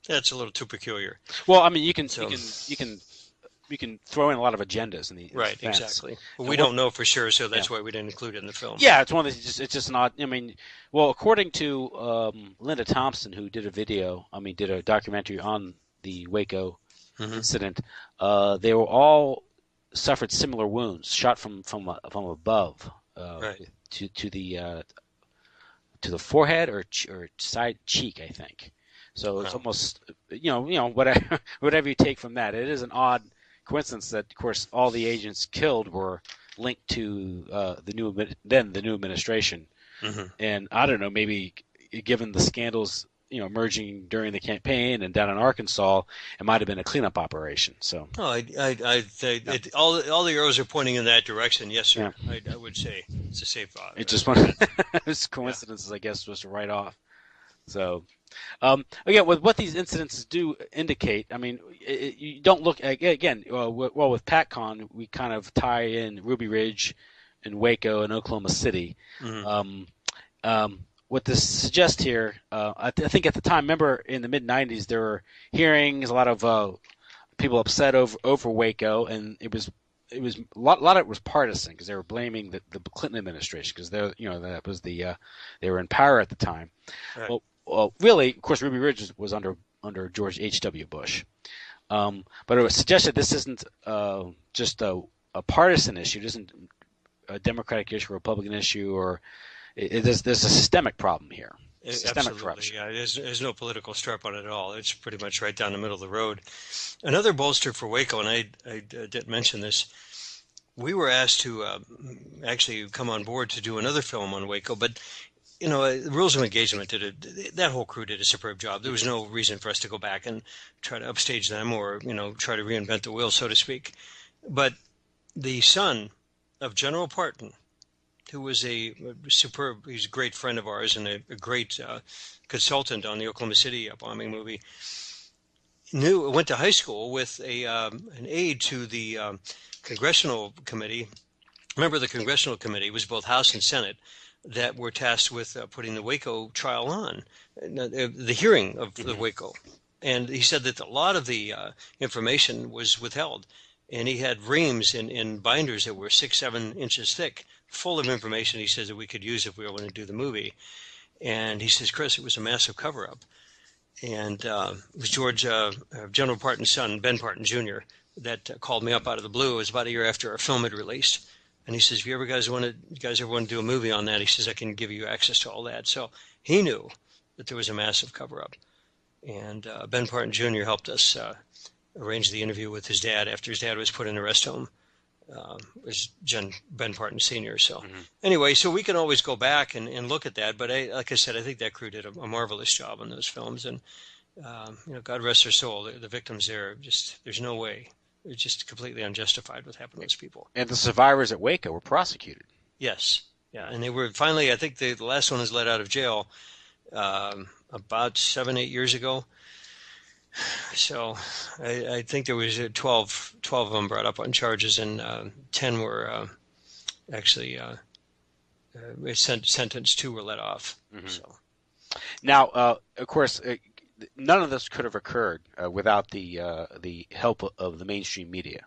that's a little too peculiar. Well, I mean, you can throw in a lot of agendas in the right, defense. Exactly. Well, we don't know for sure, so that's why we didn't include it in the film. Yeah, it's one of these. It's just not. I mean, well, according to Linda Thompson, who did a documentary on the Waco incident, they were all suffered similar wounds, shot from above, right. to the to the forehead or side cheek, I think. So it's Wow. almost whatever whatever you take from that. It is an odd coincidence that, of course, all the agents killed were linked to the new administration. Hmm. And I don't know, maybe given the scandals, emerging during the campaign and down in Arkansas, it might have been a cleanup operation. So, Oh, I yeah, all the arrows are pointing in that direction. Yes, yeah, sir. I would say it's a safe it just one bet. it's Yeah. coincidences, I guess, was to write off. So, again, with what these incidences do indicate, I mean, you don't look again. Well, with PatCon, we kind of tie in Ruby Ridge and Waco and Oklahoma City. Hmm. Um, what this suggests here, I think at the time, remember in the mid '90s, there were hearings, a lot of people upset over Waco, and it was a lot of it was partisan because they were blaming the Clinton administration because that was they were in power at the time. Right. Well, really, of course, Ruby Ridge was under George H.W. Bush. But it was suggested this isn't just a partisan issue. It isn't a Democratic issue, a Republican issue, or there's a systemic problem here, systemic Absolutely. corruption. Yeah. There's no political stripe on it at all. It's pretty much right down the middle of the road. Another bolster for Waco, and I didn't mention this. We were asked to actually come on board to do another film on Waco, but the Rules of Engagement that whole crew did a superb job. There was no reason for us to go back and try to upstage them or try to reinvent the wheel, so to speak. But the son of General Parton, who was he's a great friend of ours and a great consultant on the Oklahoma City bombing movie, went to high school with an aide to the congressional committee. Remember, the congressional committee was both House and Senate that were tasked with putting the Waco trial on, the hearing of the Hmm. Waco. And he said that a lot of the information was withheld. And he had reams in binders that were 6-7 inches thick, full of information he says that we could use if we were going to do the movie. And he says, Chris, it was a massive cover-up. And it was General Parton's son, Ben Parton Jr., that called me up out of the blue. It was about a year after our film had released. And he says, if you guys ever want to do a movie on that, he says, I can give you access to all that. So he knew that there was a massive cover-up. And Ben Parton Jr. helped us arrange the interview with his dad after his dad was put in a rest home. It was Ben Parton Sr. So Hmm. anyway, so we can always go back and look at that. But like I said, I think that crew did a marvelous job on those films. And, God rest their soul. The victims there, there's no way. It's just completely unjustified what happened to those people. And the survivors at Waco were prosecuted. Yes. Yeah. And they were finally, I think the last one was let out of jail about 7-8 years ago. So I think there was 12 of them brought up on charges, and 10 were actually sentenced. 2 were let off. Hmm. So Now, of course, none of this could have occurred without the help of the mainstream media.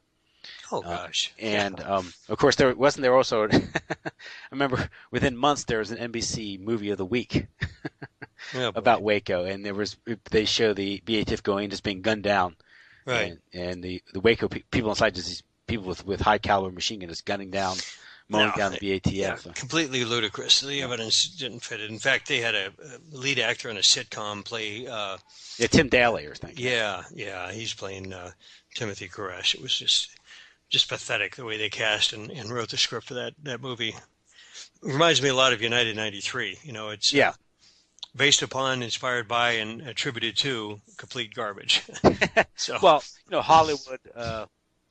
oh gosh, yeah, And of course, there also. I remember within months there was an NBC movie of the week yeah, boy. about Waco, and they show the BATF going just being gunned down, Right. and the Waco people inside, just these people with high caliber machine guns just gunning down, mowing No, down the yeah, BATF. completely ludicrous. The Yeah, evidence didn't fit it. In fact, they had a lead actor in a sitcom play. yeah, Tim Daly, or something. Yeah, he's playing Timothy Koresh. It was just pathetic the way they cast and wrote the script for that movie. It reminds me a lot of United 93. It's Yeah. based upon, inspired by, and attributed to complete garbage. So, Well, Hollywood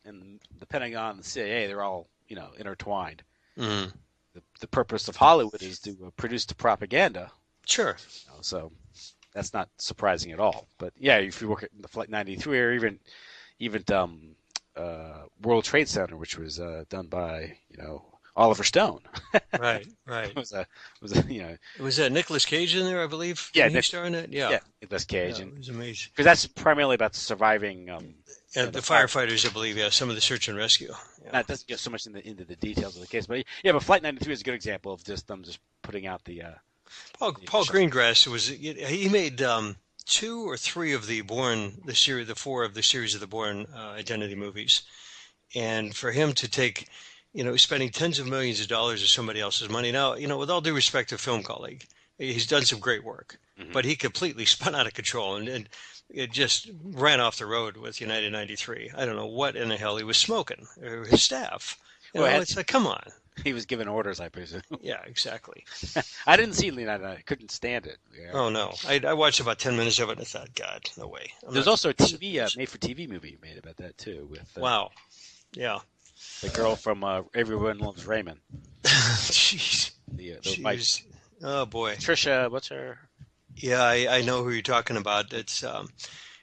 and the Pentagon and the CIA, they're all intertwined. mm, The purpose of Hollywood is to produce the propaganda, sure. so that's not surprising at all. But yeah, if you look at the Flight 93 or even World Trade Center, which was done by Oliver Stone, Right, it right. was Was that Nicolas Cage in there, I believe? yeah, Didn't he star in it? Yeah. yeah, Nicolas Cage, Yeah, and it was amazing. because that's primarily about the surviving And the the fire. firefighters, I believe, yeah, some of the search and rescue. Yeah. That doesn't get so much into the details of the case, but yeah, but Flight 93 is a good example of just them just putting out the Paul Greengrass he made 2 or 3 of the series, the 4 of the series of the Bourne Identity movies, and for him to take, spending tens of millions of dollars of somebody else's money. Now, with all due respect to film colleague, He's done some great work, Hmm. but he completely spun out of control and it just ran off the road with United 93. I don't know what in the hell he was smoking, or his staff. You Well, know, it's like, come on. he was given orders, I presume. Yeah, exactly. I didn't see Leonardo. I couldn't stand it. Yeah. Oh no, I watched about 10 minutes of it and I thought, God, no way. I'm There's not going also a to sit TV, through this. made-for-TV movie made about that too, with Wow. Yeah. the girl from Everyone Loves Raymond, Jeez. the She like was, oh boy. Trisha. What's her? Yeah, I know who you're talking about. It's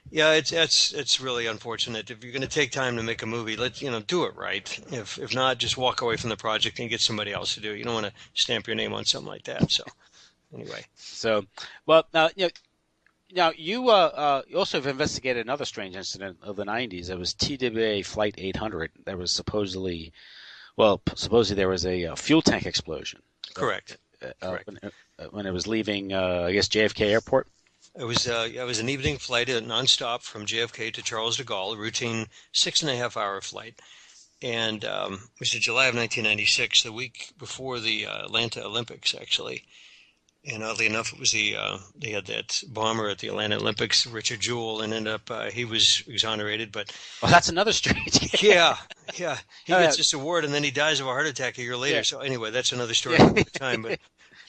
yeah, it's really unfortunate. If you're going to take time to make a movie, do it right. If not, just walk away from the project and get somebody else to do it. You don't want to stamp your name on something like that. So anyway, So, well, now you also have investigated another strange incident of the '90s. It was TWA Flight 800. There was supposedly there was a fuel tank explosion. correct, correct. When it was leaving, I guess JFK Airport. It was an evening flight nonstop from JFK to Charles de Gaulle, a routine 6.5 hour flight. And it was in July of 1996, the week before the Atlanta Olympics, actually. And oddly enough, it was they had that bomber at the Atlanta Olympics, Richard Jewell, and ended up he was exonerated. But Well, that's another strange. yeah, yeah, he Oh, yeah, gets this award and then he dies of a heart attack a year later. yeah, So anyway, that's another story for yeah. another time. But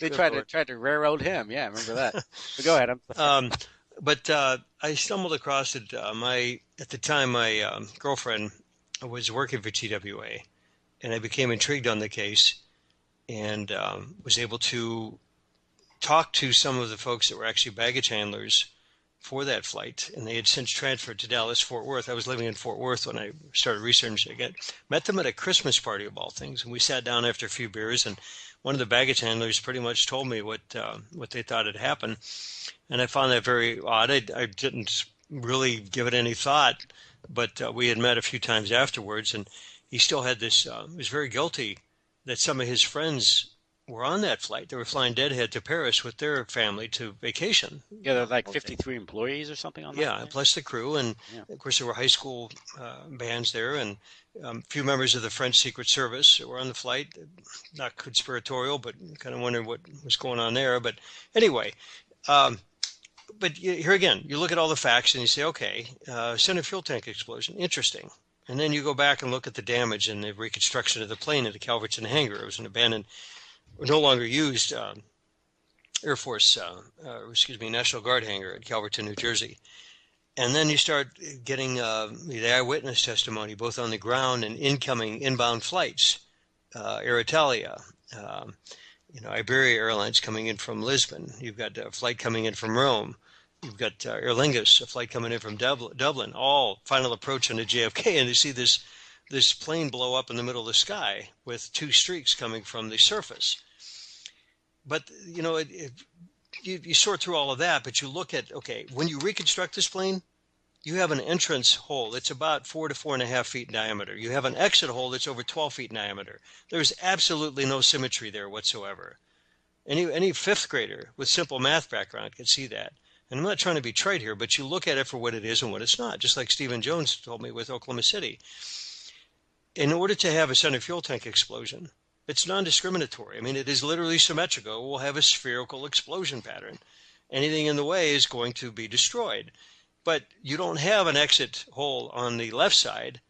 They good Lord. tried to railroad him. Yeah, I remember that. But go ahead. Um, but I stumbled across it. At the time, my girlfriend was working for TWA, and I became intrigued on the case and was able to talk to some of the folks that were actually baggage handlers for that flight, and they had since transferred to Dallas Fort Worth. I was living in Fort Worth when I started researching it. Met them at a Christmas party of all things, and we sat down after a few beers, and one of the baggage handlers pretty much told me what they thought had happened, and I found that very odd. I didn't really give it any thought, but we had met a few times afterwards, and he still had this. He was very guilty that some of his friends were on that flight. They were flying deadhead to Paris with their family to vacation. Yeah, there are like 53 employees or something on that Yeah, plane. plus the crew, and Yeah. of course there were high school bands there, and a few members of the French Secret Service that were on the flight. Not conspiratorial, but kind of wondering what was going on there. But anyway, um, here again, you look at all the facts and you say, okay, center fuel tank explosion, interesting. And then you go back and look at the damage and the reconstruction of the plane at the Calverton hangar. It was an abandoned, no longer used Air Force, National Guard hangar at Calverton, New Jersey. And then you start getting the eyewitness testimony, both on the ground and incoming inbound flights. Air Italia, Iberia Airlines coming in from Lisbon. You've got a flight coming in from Rome. You've got Aer Lingus, a flight coming in from Dublin, all final approach onto JFK. And you see this plane blow up in the middle of the sky with two streaks coming from the surface. But, you sort through all of that, but you look at, okay, when you reconstruct this plane, you have an entrance hole that's about 4 to 4.5 feet in diameter. You have an exit hole that's over 12 feet in diameter. There's absolutely no symmetry there whatsoever. Any fifth grader with simple math background can see that. And I'm not trying to be trite here, but you look at it for what it is and what it's not, just like Stephen Jones told me with Oklahoma City. In order to have a center fuel tank explosion, it's non-discriminatory. I mean, it is literally symmetrical. It will have a spherical explosion pattern. Anything in the way is going to be destroyed. But you don't have an exit hole on the left side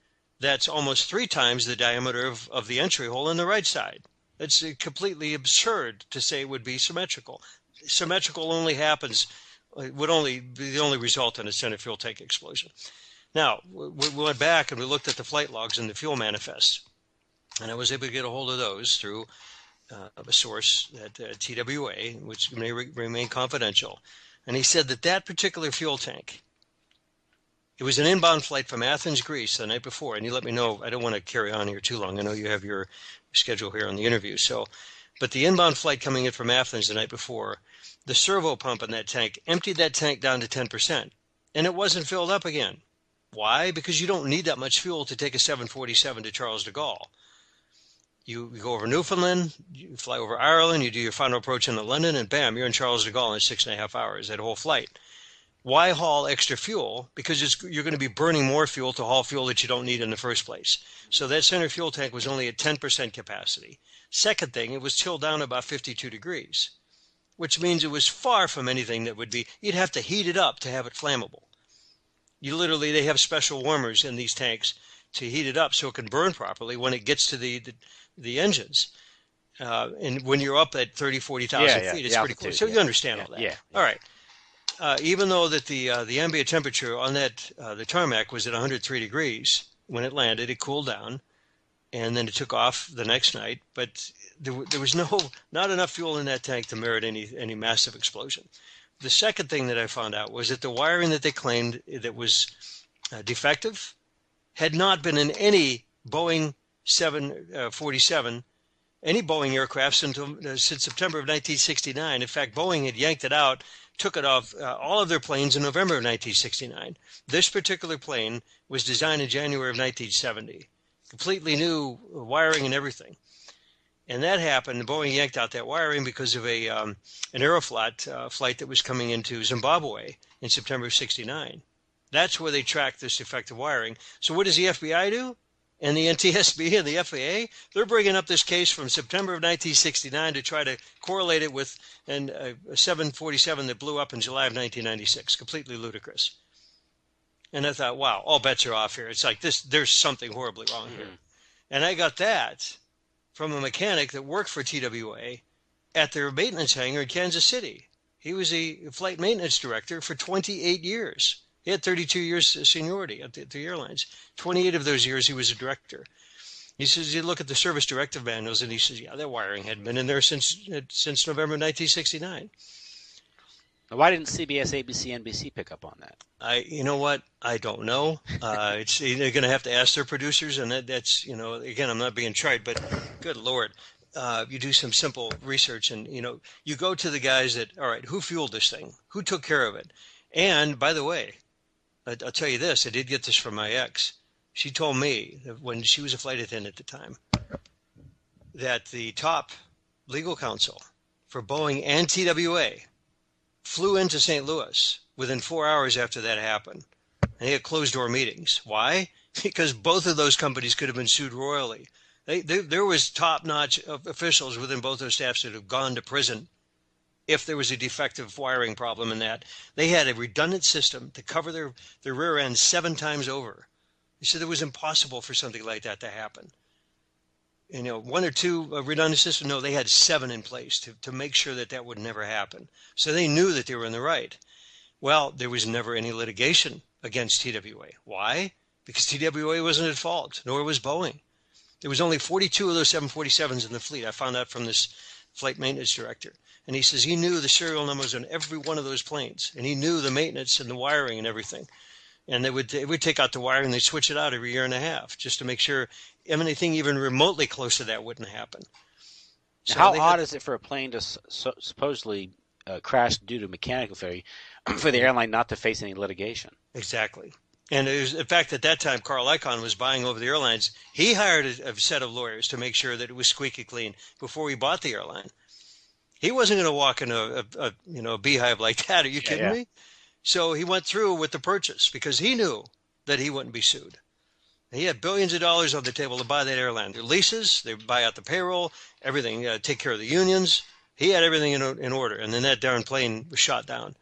that's almost 3 times the diameter of the entry hole on the right side. It's completely absurd to say it would be symmetrical. Symmetrical only happens, would only be the only result in a center fuel tank explosion. Now, we went back and we looked at the flight logs and the fuel manifests. And I was able to get a hold of those through a source at TWA, which may remain confidential. And he said that particular fuel tank, it was an inbound flight from Athens, Greece the night before. And you let me know, I don't want to carry on here too long. I know you have your schedule here on the interview. But the inbound flight coming in from Athens the night before, the servo pump in that tank emptied that tank down to 10%. And it wasn't filled up again. Why? Because you don't need that much fuel to take a 747 to Charles de Gaulle. You go over Newfoundland, you fly over Ireland, you do your final approach into London, and bam, you're in Charles de Gaulle in 6.5 hours, that whole flight. Why haul extra fuel? Because you're going to be burning more fuel to haul fuel that you don't need in the first place. So that center fuel tank was only at 10% capacity. Second thing, it was chilled down about 52 degrees. which means it was far from anything that would be, you'd have to heat it up to have it flammable. They have special warmers in these tanks to heat it up so it can burn properly when it gets to the engines. And when you're up at 30, 40,000 feet, it's pretty cool. So you understand all that. Yeah. All right. Even though that the ambient temperature on that the tarmac was at 103 degrees when it landed, it cooled down, and then it took off the next night. But there was not enough fuel in that tank to merit any massive explosion. The second thing that I found out was that the wiring that they claimed that was defective had not been in any Boeing 747, any Boeing aircraft since September of 1969. In fact, Boeing had yanked it out, took it off all of their planes in November of 1969. This particular plane was designed in January of 1970. Completely new wiring and everything. And that happened. Boeing yanked out that wiring because of an Aeroflot flight that was coming into Zimbabwe in September of 69. That's where they tracked this defective wiring. So what does the FBI do? And the NTSB and the FAA? They're bringing up this case from September of 1969 to try to correlate it with a 747 that blew up in July of 1996. Completely ludicrous. And I thought, wow, all bets are off here. It's like there's something horribly wrong here. And I got that from a mechanic that worked for TWA at their maintenance hangar in Kansas City. He was a flight maintenance director for 28 years. He had 32 years seniority at the airlines. 28 of those years he was a director. He says, you look at the service directive manuals, and he says, yeah, that wiring hadn't been in there since November 1969. Why didn't CBS, ABC, NBC pick up on that? You know what? I don't know. They're going to have to ask their producers, and that's, again, I'm not being trite, but good Lord. You do some simple research, and, you go to the guys that, all right, who fueled this thing? Who took care of it? And, by the way, I'll tell you this. I did get this from my ex. She told me that when she was a flight attendant at the time that the top legal counsel for Boeing and TWA flew into St. Louis within 4 hours after that happened. And they had closed-door meetings. Why? Because both of those companies could have been sued royally. There was top-notch officials within both those staffs that have gone to prison if there was a defective wiring problem in that. They had a redundant system to cover their rear end 7 times over. They said it was impossible for something like that to happen. 1 or 2 redundant systems, no, they had 7 in place to make sure that would never happen. So they knew that they were in the right. Well, there was never any litigation against TWA. Why? Because TWA wasn't at fault, nor was Boeing. There was only 42 of those 747s in the fleet. I found out from this flight maintenance director. And he says he knew the serial numbers on every one of those planes. And he knew the maintenance and the wiring and everything. And they would take out the wiring and they'd switch it out every year and a half just to make sure anything even remotely close to that wouldn't happen. So how odd is it for a plane to supposedly crash due to mechanical failure for the airline not to face any litigation? Exactly. And it was, in fact, at that time, Carl Icahn was buying over the airlines. He hired a set of lawyers to make sure that it was squeaky clean before he bought the airline. He wasn't going to walk in a beehive like that. Are you kidding me? So he went through with the purchase because he knew that he wouldn't be sued. He had billions of dollars on the table to buy that airline. Their leases, they buy out the payroll, everything, take care of the unions. He had everything in order. And then that darn plane was shot down.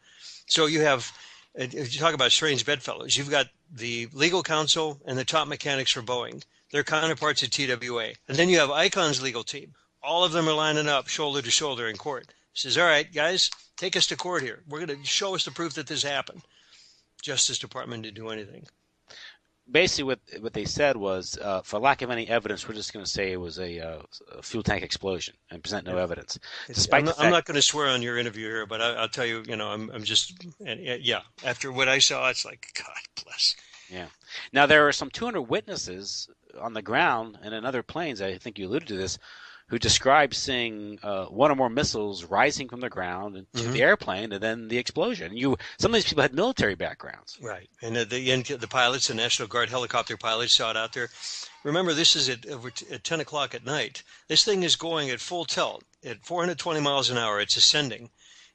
So you have, if you talk about strange bedfellows, you've got the legal counsel and the top mechanics for Boeing. They're counterparts at TWA. And then you have Icon's legal team. All of them are lining up shoulder to shoulder in court. He says, all right, guys, take us to court here. We're going to show us the proof that this happened. Justice Department didn't do anything. Basically, what they said was, for lack of any evidence, we're just going to say it was a fuel tank explosion and present no evidence. I'm not going to swear on your interview here, but I'll tell you, I'm just, after what I saw, it's like, God bless. Yeah. Now, there are some 200 witnesses on the ground and in other planes, I think you alluded to this, who described seeing one or more missiles rising from the ground into the airplane and then the explosion. Some of these people had military backgrounds. Right. And the pilots, the National Guard helicopter pilots saw it out there. Remember, this is at 10 o'clock at night. This thing is going at full tilt at 420 miles an hour. It's ascending,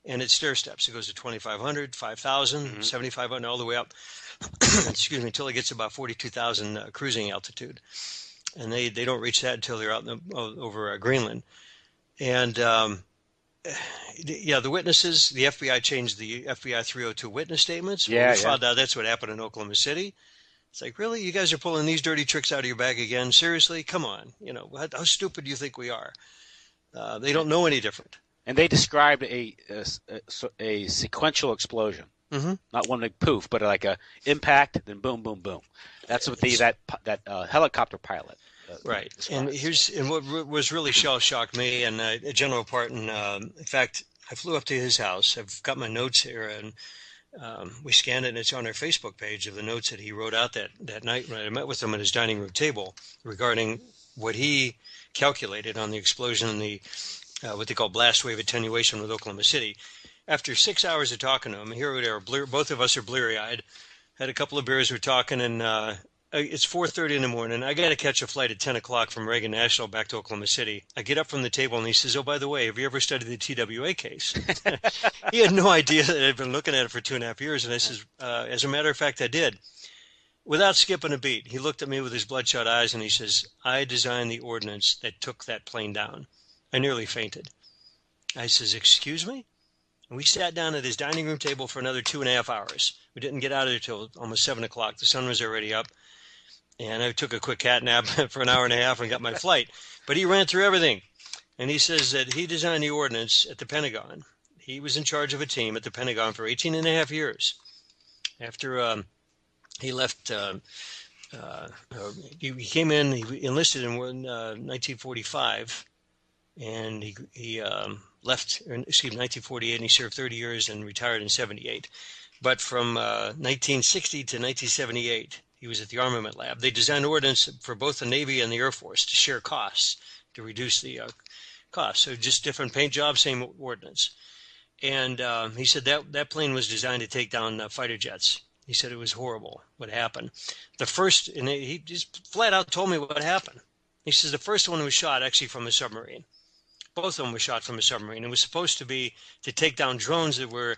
and it's stair steps. It goes to 2,500, 5,000, 7,500, all the way up, excuse me, until it gets about 42,000 cruising altitude. And they don't reach that until they're out over Greenland. And yeah, the witnesses, the FBI changed the FBI 302 witness statements. Well, Yeah, we yeah. found out that's what happened in Oklahoma City. It's like, really? You guys are pulling these dirty tricks out of your bag again? Seriously? Come on. How stupid do you think we are? They don't know any different. And they described a sequential explosion, Hmm. not one big poof, but like a impact, then boom, boom, boom. That's what that helicopter pilot Right. And describes. what was really shell shocked me and General Parton. In fact, I flew up to his house. I've got my notes here, and we scanned it, and it's on our Facebook page of the notes that he wrote out that night when I met with him at his dining room table regarding what he calculated on the explosion and the what they call blast wave attenuation with Oklahoma City. After 6 hours of talking to him, here we are, both of us are bleary-eyed. Had a couple of beers, we're talking, and it's 4:30 in the morning. I got to catch a flight at 10 o'clock from Reagan National back to Oklahoma City. I get up from the table, and he says, "Oh, by the way, have you ever studied the TWA case?" He had no idea that I'd been looking at it for 2.5 years, and I says, "As a matter of fact, I did." Without skipping a beat, he looked at me with his bloodshot eyes, and he says, "I designed the ordnance that took that plane down." I nearly fainted. I says, "Excuse me?" And we sat down at his dining room table for another 2.5 hours. We didn't get out of there till almost 7 o'clock. The sun was already up. And I took a quick cat nap for an hour and a half and got my flight. But he ran through everything. And he says that he designed the ordnance at the Pentagon. He was in charge of a team at the Pentagon for 18 and a half years. After he left, he came in, he enlisted in 1945, and he left, 1948, and he served 30 years and retired in 78. But from 1960 to 1978, he was at the Armament Lab. They designed ordnance for both the Navy and the Air Force to share costs, to reduce the costs. So just different paint jobs, same ordnance. And he said that plane was designed to take down fighter jets. He said it was horrible what happened. And he just flat out told me what happened. He says the first one was shot actually from a submarine. Both of them were shot from a submarine. It was supposed to be to take down drones that were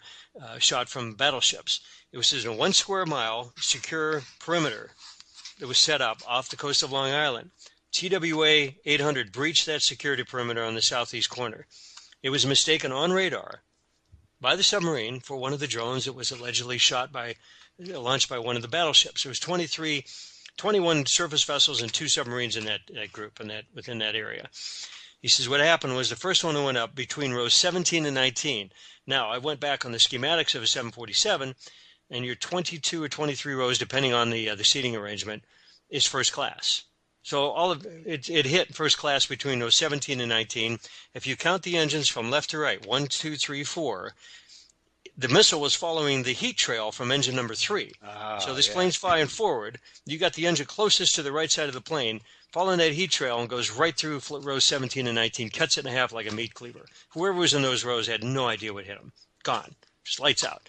shot from battleships. It was a 1 square mile secure perimeter that was set up off the coast of Long Island. TWA 800 breached that security perimeter on the southeast corner. It was mistaken on radar by the submarine for one of the drones that was allegedly launched by one of the battleships. There was 21 surface vessels and 2 submarines in that group within that area. He says what happened was the first one that went up between rows 17 and 19. Now, I went back on the schematics of a 747, and your 22 or 23 rows, depending on the seating arrangement, is first class. So all of it hit first class between rows 17 and 19. If you count the engines from left to right, 1, 2, 3, 4, the missile was following the heat trail from engine number 3. So this plane's flying forward. You got the engine closest to the right side of the plane, following that heat trail, and goes right through rows 17 and 19, cuts it in half like a meat cleaver. Whoever was in those rows had no idea what hit them. Gone. Just lights out.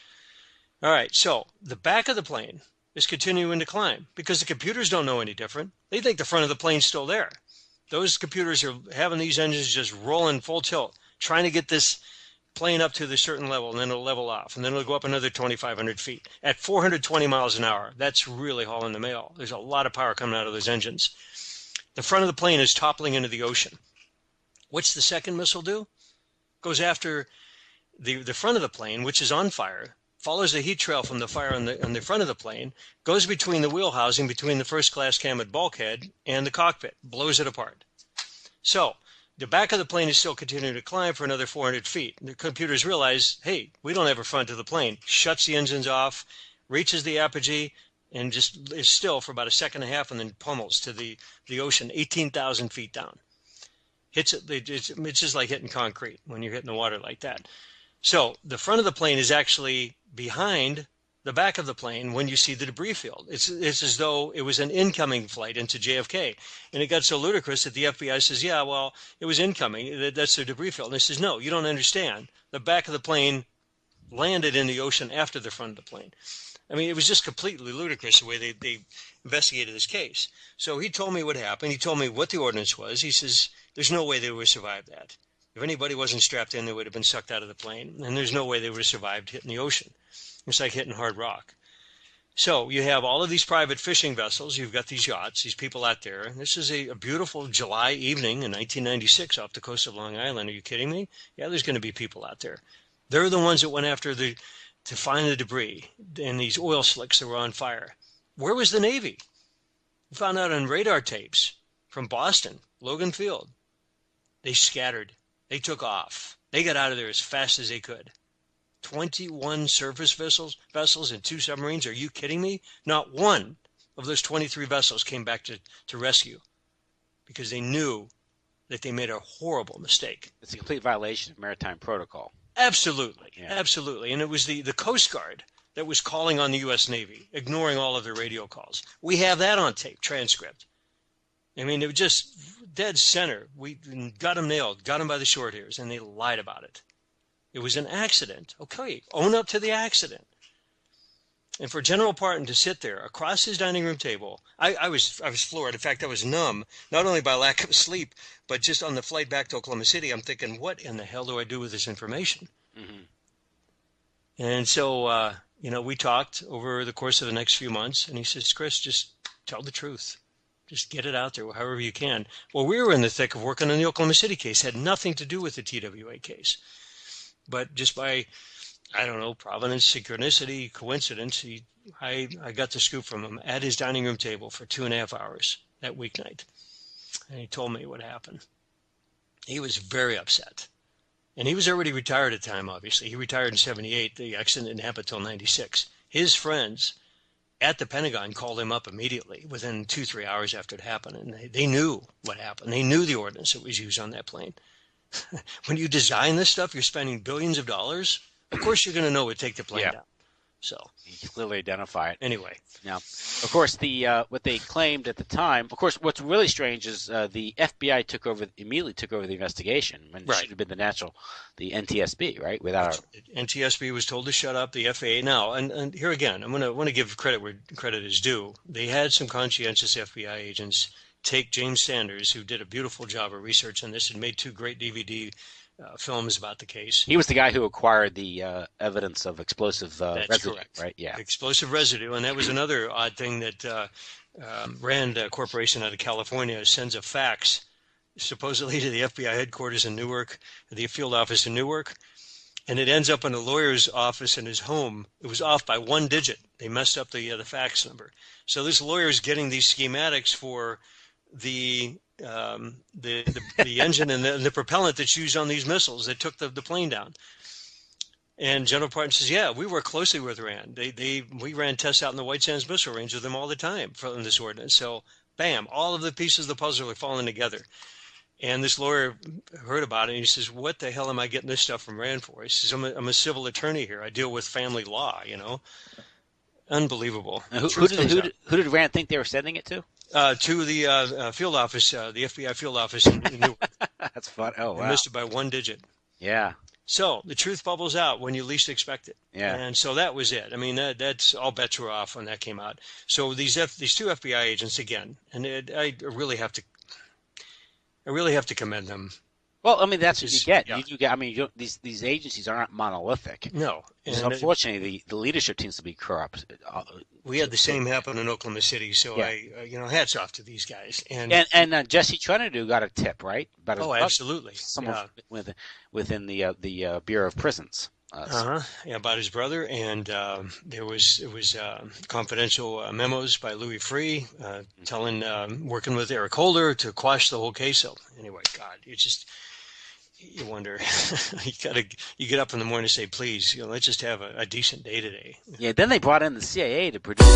All right, so the back of the plane is continuing to climb because the computers don't know any different. They think the front of the plane's still there. Those computers are having these engines just rolling full tilt, trying to get this plane up to the certain level, and then it'll level off, and then it'll go up another 2,500 feet. At 420 miles an hour, that's really hauling the mail. There's a lot of power coming out of those engines. The front of the plane is toppling into the ocean. What's the second missile do? Goes after the front of the plane, which is on fire, follows the heat trail from the fire on the front of the plane, goes between the wheel housing, between the first class cam and bulkhead, and the cockpit, blows it apart. So the back of the plane is still continuing to climb for another 400 feet. The computers realize, hey, we don't have a front to the plane. Shuts the engines off, reaches the apogee, and just is still for about a second and a half, and then pummels to the ocean 18,000 feet down. Hits it. It's just like hitting concrete when you're hitting the water like that. So the front of the plane is actually behind the back of the plane when you see the debris field. It's as though it was an incoming flight into JFK. And it got so ludicrous that the FBI says, yeah, well, it was incoming. That's the debris field. And it says, no, you don't understand. The back of the plane landed in the ocean after the front of the plane. I mean, it was just completely ludicrous the way they investigated this case. So he told me what happened. He told me what the ordnance was. He says, there's no way they would have survived that. If anybody wasn't strapped in, they would have been sucked out of the plane. And there's no way they would have survived hitting the ocean. It's like hitting hard rock. So you have all of these private fishing vessels. You've got these yachts, these people out there. This is a beautiful July evening in 1996 off the coast of Long Island. Are you kidding me? Yeah, there's going to be people out there. They're the ones that went after to find the debris and these oil slicks that were on fire. Where was the Navy? We found out on radar tapes from Boston, Logan Field. They scattered. They took off. They got out of there as fast as they could. 21 surface vessels and 2 submarines. Are you kidding me? Not one of those 23 vessels came back to rescue because they knew that they made a horrible mistake. It's a complete violation of maritime protocol. Absolutely. Yeah. Absolutely. And it was the Coast Guard that was calling on the U.S. Navy, ignoring all of their radio calls. We have that on tape, transcript. I mean, it was just dead center. We got them nailed, got them by the short hairs, and they lied about it. It was an accident. Okay, own up to the accident. And for General Parton to sit there across his dining room table, I was floored. In fact, I was numb, not only by lack of sleep, but just on the flight back to Oklahoma City, I'm thinking, what in the hell do I do with this information? Mm-hmm. And so, we talked over the course of the next few months, and he says, Chris, just tell the truth. Just get it out there however you can. Well, we were in the thick of working on the Oklahoma City case. Had nothing to do with the TWA case. But just by, I don't know, providence, synchronicity, coincidence, I got the scoop from him at his dining room table for 2.5 hours that weeknight. And he told me what happened. He was very upset. And he was already retired at the time, obviously. He retired in 78. The accident didn't happen until 96. His friends at the Pentagon called him up immediately within 2-3 hours after it happened. And they knew what happened. They knew the ordnance that was used on that plane. When you design this stuff, you're spending billions of dollars. Of course, you're going to know what take the plane down. So you can clearly identify it. Anyway, now, of course, what they claimed at the time. Of course, what's really strange is the FBI immediately took over the investigation when it should have been the NTSB, right? NTSB was told to shut up. The FAA now, and here again, I want to give credit where credit is due. They had some conscientious FBI agents take James Sanders, who did a beautiful job of research on this and made 2 great DVD films about the case. He was the guy who acquired the evidence of explosive residue, correct. Right? Yeah, explosive residue, and that was another odd thing that Rand Corporation out of California sends a fax supposedly to the FBI headquarters in Newark, the field office in Newark, and it ends up in a lawyer's office in his home. It was off by 1 digit. They messed up the fax number. So this lawyer is getting these schematics for the engine and the propellant that's used on these missiles that took the plane down. And General Parton says, yeah, we work closely with Rand. We ran tests out in the White Sands Missile Range with them all the time from this ordnance. So, bam, all of the pieces of the puzzle are falling together. And this lawyer heard about it, and he says, what the hell am I getting this stuff from Rand for? He says, I'm a civil attorney here. I deal with family law, Unbelievable. Who did Rand think they were sending it to? To the field office, the FBI field office in Newark. That's fun. Oh, wow. They missed it by 1 digit. Yeah. So the truth bubbles out when you least expect it. Yeah. And so that was it. I mean, that's all bets were off when that came out. So these 2 FBI agents again, and I really have to commend them. Well, I mean, that's what you get. Yeah. You do get. I mean, these agencies aren't monolithic. No. And unfortunately, the leadership seems to be corrupt. We had the same happen in Oklahoma City, so yeah. Hats off to these guys. And Jesse Trenadu got a tip, right? Absolutely. Someone within the Bureau of Prisons. About his brother, and it was confidential memos by Louis Freeh telling, working with Eric Holder to quash the whole case. So anyway, God, you wonder, you get up in the morning and say, please, let's just have a decent day today. Yeah. Then they brought in the CIA to produce.